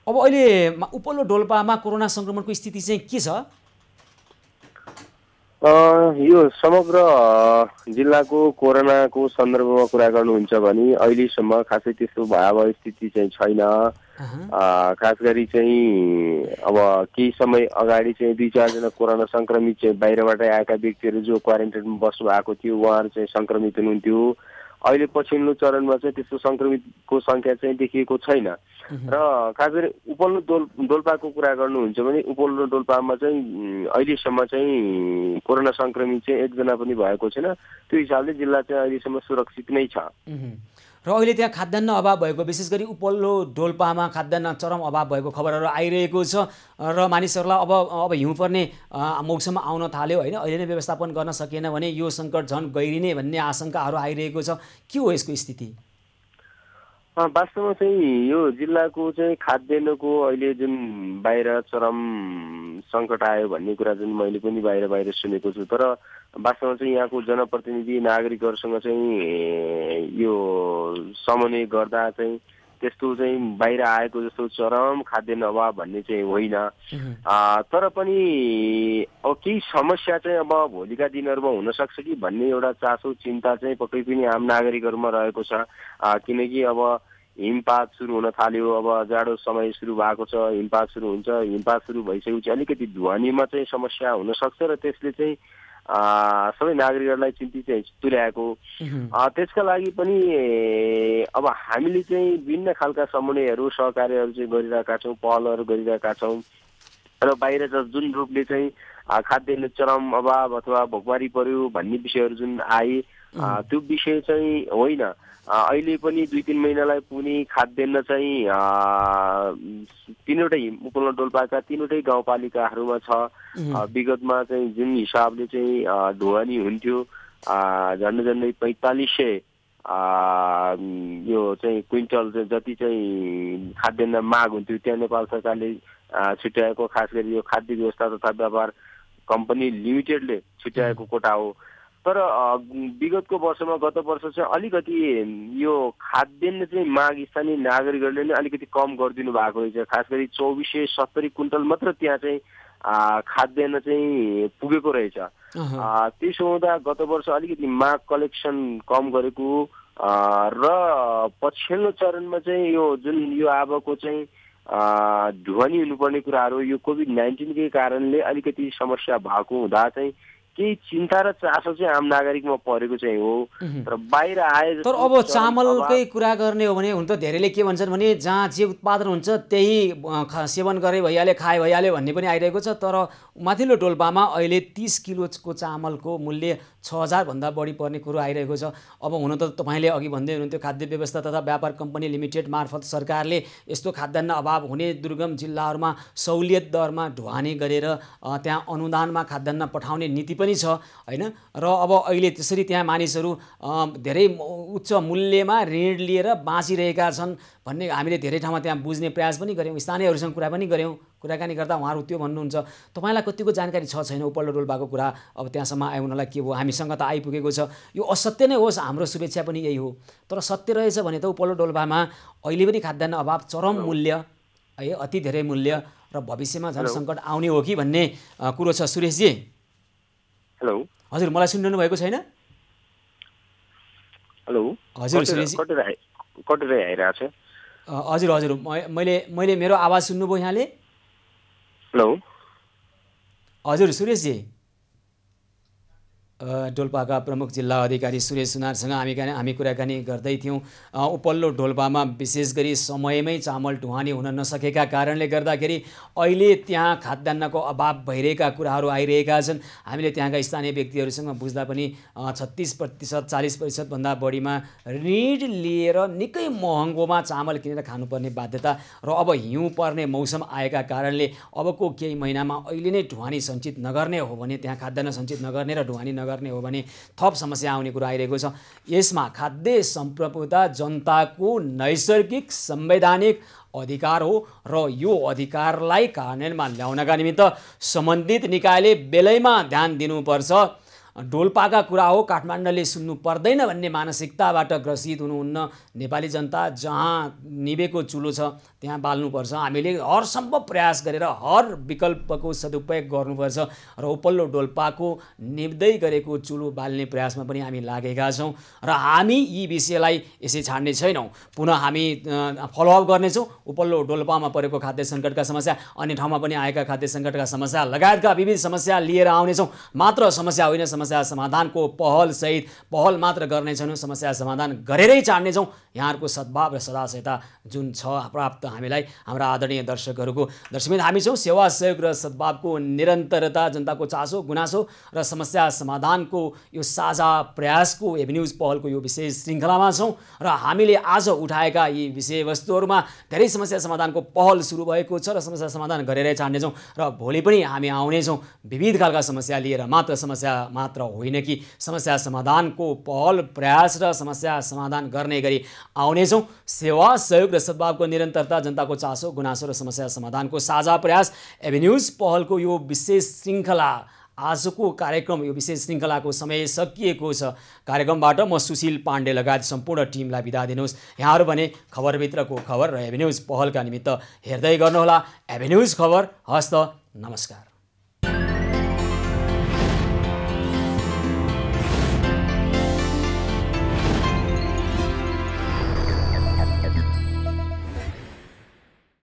अब अहिले उपल्लो डोल्पामा कोरोना सङ्क्रमणको स्थिति चाहिँ के छ? यो समग्र जिल्लाको कोरोनाको सन्दर्भमा कुरा गर्नुहुन्छ भने अहिलेसम्म खासै त्यस्तो भयावह स्थिति चाहिँ छैन। खास गरी चाहिँ अब केही समय अगाडि चाहिँ 2-4 जना कोरोना संक्रमित चाहिँ बाहिरबाट आएका व्यक्तिहरू जो क्वारेन्टाइनमा बस्नु भएको थियो उहाँहरू चाहिँ संक्रमित हुनुहुन्थ्यो। अहिले पछिल्लो चरणमा चाहिँ त्यस्तो संक्रमितको संख्या चाहिँ देखिएको छैन। र खास गरी उपल्लो डोल्पाको कुरा गर्नुहुन्छ भने उपल्लो डोल्पामा चाहिँ अहिलेसम्म चाहिँ कोरोना संक्रमित चाहिँ 1 जना पनि भएको छैन। त्यो हिसाबले जिल्ला चाहिँ अहिलेसम्म सुरक्षित नै छ। र अहिले त्यहाँ खाद्यान्न अभाव भएको, विशेष गरी उपल्लो डोल्पामा खाद्यान्न चरम अभाव भएको खबरहरू आइरहेको छ र मानिसहरूलाई अब हिउँ पर्ने मौसम आउन थाल्यो होइन, अहिले नै व्यवस्थापन गर्न सकिएन भने यो सङ्कट झन् गहिरिने भन्ने आशंकाहरू आइरहेको छ। के हो यसको स्थिति? वास्तवमा चाहिँ यो जिल्लाको चाहिँ खाद्यान्नको अहिले जुन बाहिर चरम सङ्कट आयो भन्ने कुरा जुन मैले पनि बाहिर सुनेको छु, तर वास्तवमा चाहिँ यहाँको जनप्रतिनिधि नागरिकहरूसँग चाहिँ यो समन्वय गर्दा चाहिँ त्यस्तो चाहिँ बाहिर आएको जस्तो चरम खाद्यान्न अभाव भन्ने चाहिँ होइन। तर पनि अब केही समस्या चाहिँ अब भोलिका दिनहरूमा हुनसक्छ कि भन्ने एउटा चासो चिन्ता चाहिँ पक्कै पनि आम नागरिकहरूमा रहेको छ। किनकि अब हिमपात सुरु हुन थाल्यो, अब जाडो समय सुरु भएको छ, हिमपात सुरु हुन्छ, हिमपात सुरु भइसकेपछि अलिकति ध्वनिमा चाहिँ समस्या हुनसक्छ र त्यसले चाहिँ सबै नागरिकहरूलाई चिन्तित चाहिँ तुल्याएको। त्यसका लागि पनि अब हामीले चाहिँ विभिन्न खालका समन्वयहरू सहकार्यहरू चाहिँ गरिरहेका छौँ, पहलहरू गरिरहेका छौँ र बाहिर जुन रूपले चाहिँ खाद्यान्न चरम अभाव अथवा भोकमारी पर्यो भन्ने विषयहरू जुन आए त्यो विषय चाहिँ होइन। अहिले पनि 2-3 महिनालाई पुग्ने खाद्यान्न चाहिँ 3वटै उपल्लो डोल्पाका 3वटै गाउँपालिकाहरूमा छ। विगतमा चाहिँ जुन हिसाबले चाहिँ ढुवानी हुन्थ्यो झन्डै 4500 यो चाहिँ क्विन्टल जति चाहिँ खाद्यान्न माग हुन्थ्यो त्यहाँ नेपाल सरकारले छुट्याएको, खास गरी यो खाद्य व्यवस्था तथा व्यापार कम्पनी लिमिटेडले छुट्याएको कोटा हो। तर विगतको वर्षमा गत वर्ष चाहिँ अलिकति यो खाद्यान्न चाहिँ माग स्थानीय नागरिकहरूले नै अलिकति कम गरिदिनु भएको रहेछ। खास गरी 2470 क्विन्टल मात्र त्यहाँ चाहिँ खाद्यान्न चाहिँ पुगेको रहेछ। त्यसो हुँदा गत वर्ष अलिकति माग कलेक्सन कम गरेको र पछिल्लो चरणमा चाहिँ यो जुन यो अबको चाहिँ ढुवानी हुनुपर्ने कुराहरू यो कोभिड-19 कै कारणले अलिकति समस्या भएको हुँदा चाहिँ केही चिन्ता र चासो चाहिँ आम नागरिकमा परेको चाहिँ हो। तर बाहिर आए तर अब चामलकै कुरा गर्ने हो भने हुन त धेरैले के भन्छन् भने जहाँ जे उत्पादन हुन्छ त्यही सेवन गरे भइहाल्यो, खाए भइहाल्यो भन्ने पनि आइरहेको छ। तर माथिल्लो डोल्पामा अहिले 30 किलोको चामलको मूल्य 6000 भन्दा बढी पर्ने कुरो आइरहेको छ। अब हुन त तपाईँले अघि भन्दै हुनुहुन्थ्यो खाद्य व्यवस्था तथा व्यापार कम्पनी लिमिटेड मार्फत सरकारले यस्तो खाद्यान्न अभाव हुने दुर्गम जिल्लाहरूमा सहुलियत दरमा ढुवानी गरेर त्यहाँ अनुदानमा खाद्यान्न पठाउने नीति पनि छ हैन। र अब अहिले त्यसरी त्यहाँ मानिसहरू धेरै उच्च मूल्यमा ऋण लिएर बाँचिरहेका छन् भन्ने हामीले धेरै ठाउँमा त्यहाँ बुझ्ने प्रयास पनि गऱ्यौँ, स्थानीयहरूसँग कुरा पनि गऱ्यौँ। कुराकानी गर्दा उहाँहरू त्यो भन्नुहुन्छ। तपाईँलाई कतिको जानकारी छ छैन उपल्लो डोल्पाको कुरा अब त्यहाँसम्म आउनलाई के हो? हामीसँग त आइपुगेको छ। यो असत्य नै होस्, हाम्रो शुभेच्छा पनि यही हो। तर सत्य रहेछ भने त उपल्लो डोल्पामा अहिले पनि खाद्यान्न अभाव, चरम मूल्य है, अति धेरै मूल्य र भविष्यमा झन् सङ्कट आउने हो कि भन्ने कुरो छ। सुरेशजी हेलो, हजुर मलाई सुन्नु भएको छैन? हेलो हजुर सुरेशजी कटेर आइरहेको छ। हजुर हजुर मैले मेरो आवाज सुन्नुभयो यहाँले? हेलो हजुर सुरेशजी, डोल्पाका प्रमुख जिल्ला अधिकारी सुरेश सुनारसँग हामी कुराकानी गर्दै थियौँ। उपल्लो डोल्पामा विशेष गरी समयमै चामल ढुवानी हुन नसकेका कारणले गर्दाखेरि अहिले त्यहाँ खाद्यान्नको अभाव भइरहेका कुराहरू आइरहेका छन्। हामीले त्यहाँका स्थानीय व्यक्तिहरूसँग बुझ्दा पनि 36% 40% भन्दा बढीमा ऋण लिएर निकै महँगोमा चामल किनेर खानुपर्ने बाध्यता र अब हिउँ पर्ने मौसम आएका कारणले अबको केही महिनामा अहिले नै ढुवानी सञ्चित नगर्ने हो भने, त्यहाँ खाद्यान्न सञ्चित नगर्ने र ढुवानी गर्ने हो भने थप समस्या आउने कुरा आइरहेको छ। यसमा खाद्य सम्प्रभुता जनताको नैसर्गिक संवैधानिक अधिकार हो र यो अधिकारलाई कार्यान्वयनमा ल्याउनका निमित्त सम्बन्धित निकायले बेलैमा ध्यान दिनुपर्छ डोल्पाका कुरा हो, काठमाडौँले सुन्नु पर्दैन भन्ने मानसिकताबाट ग्रसित हुनुहुन्न नेपाली जनता। जहाँ निभेको चुलो छ त्यहाँ बाल्नुपर्छ। हामीले हरसम्भव प्रयास गरेर हर विकल्पको सदुपयोग गर्नुपर्छ र उपल्लो डोल्पाको निभ्दै गरेको चुलो बाल्ने प्रयासमा पनि हामी लागेका छौँ र हामी यी विषयलाई यसै छाड्ने छैनौँ। पुनः हामी फलोअप गर्नेछौँ। उपल्लो डोल्पामा परेको खाद्य सङ्कटका समस्या, अन्य ठाउँमा पनि आएका खाद्य सङ्कटका समस्या लगायतका विविध समस्या लिएर आउनेछौँ। मात्र समस्या होइन, समस्या समाधानको पहल मात्र गर्ने छैनौँ, समस्या समाधान गरेरै छाड्नेछौँ। यहाँहरूको सद्भाव र सदाशयता जुन छ प्राप्त हामीलाई हाम्रा आदरणीय दर्शकहरूको। दर्शकबिन हामी छौँ सेवा सहयोग र सद्भावको निरन्तरता, जनताको चासो गुनासो र समस्या समाधानको यो साझा प्रयासको एभिन्युज पहलको यो विशेष श्रृङ्खलामा छौँ र हामीले आज उठाएका यी विषयवस्तुहरूमा धेरै समस्या समाधानको पहल सुरु भएको छ र समस्या समाधान गरेरै छाड्नेछौँ र भोलि पनि हामी आउनेछौँ विविध खालका समस्या लिएर। मात्र समस्या मात्र होइन कि समस्या समाधानको पहल प्रयास र समस्या समाधान गर्ने गरी आउनेछौँ। सेवा सहयोग र सद्भावको निरन्तरता, जनताको चासो गुनासो र समस्या समाधानको साझा प्रयास एभिन्युज पहलको यो विशेष श्रृङ्खला। आजको कार्यक्रम, यो विशेष श्रृङ्खलाको समय सकिएको छ। कार्यक्रमबाट म सुशील पाण्डे लगायत सम्पूर्ण टिमलाई बिदा दिनुहोस्। यहाँहरू भने खबरभित्रको खबर र एभिन्युज पहलका निमित्त हेर्दै गर्नुहोला एभिन्युज खबर। हस्त नमस्कार।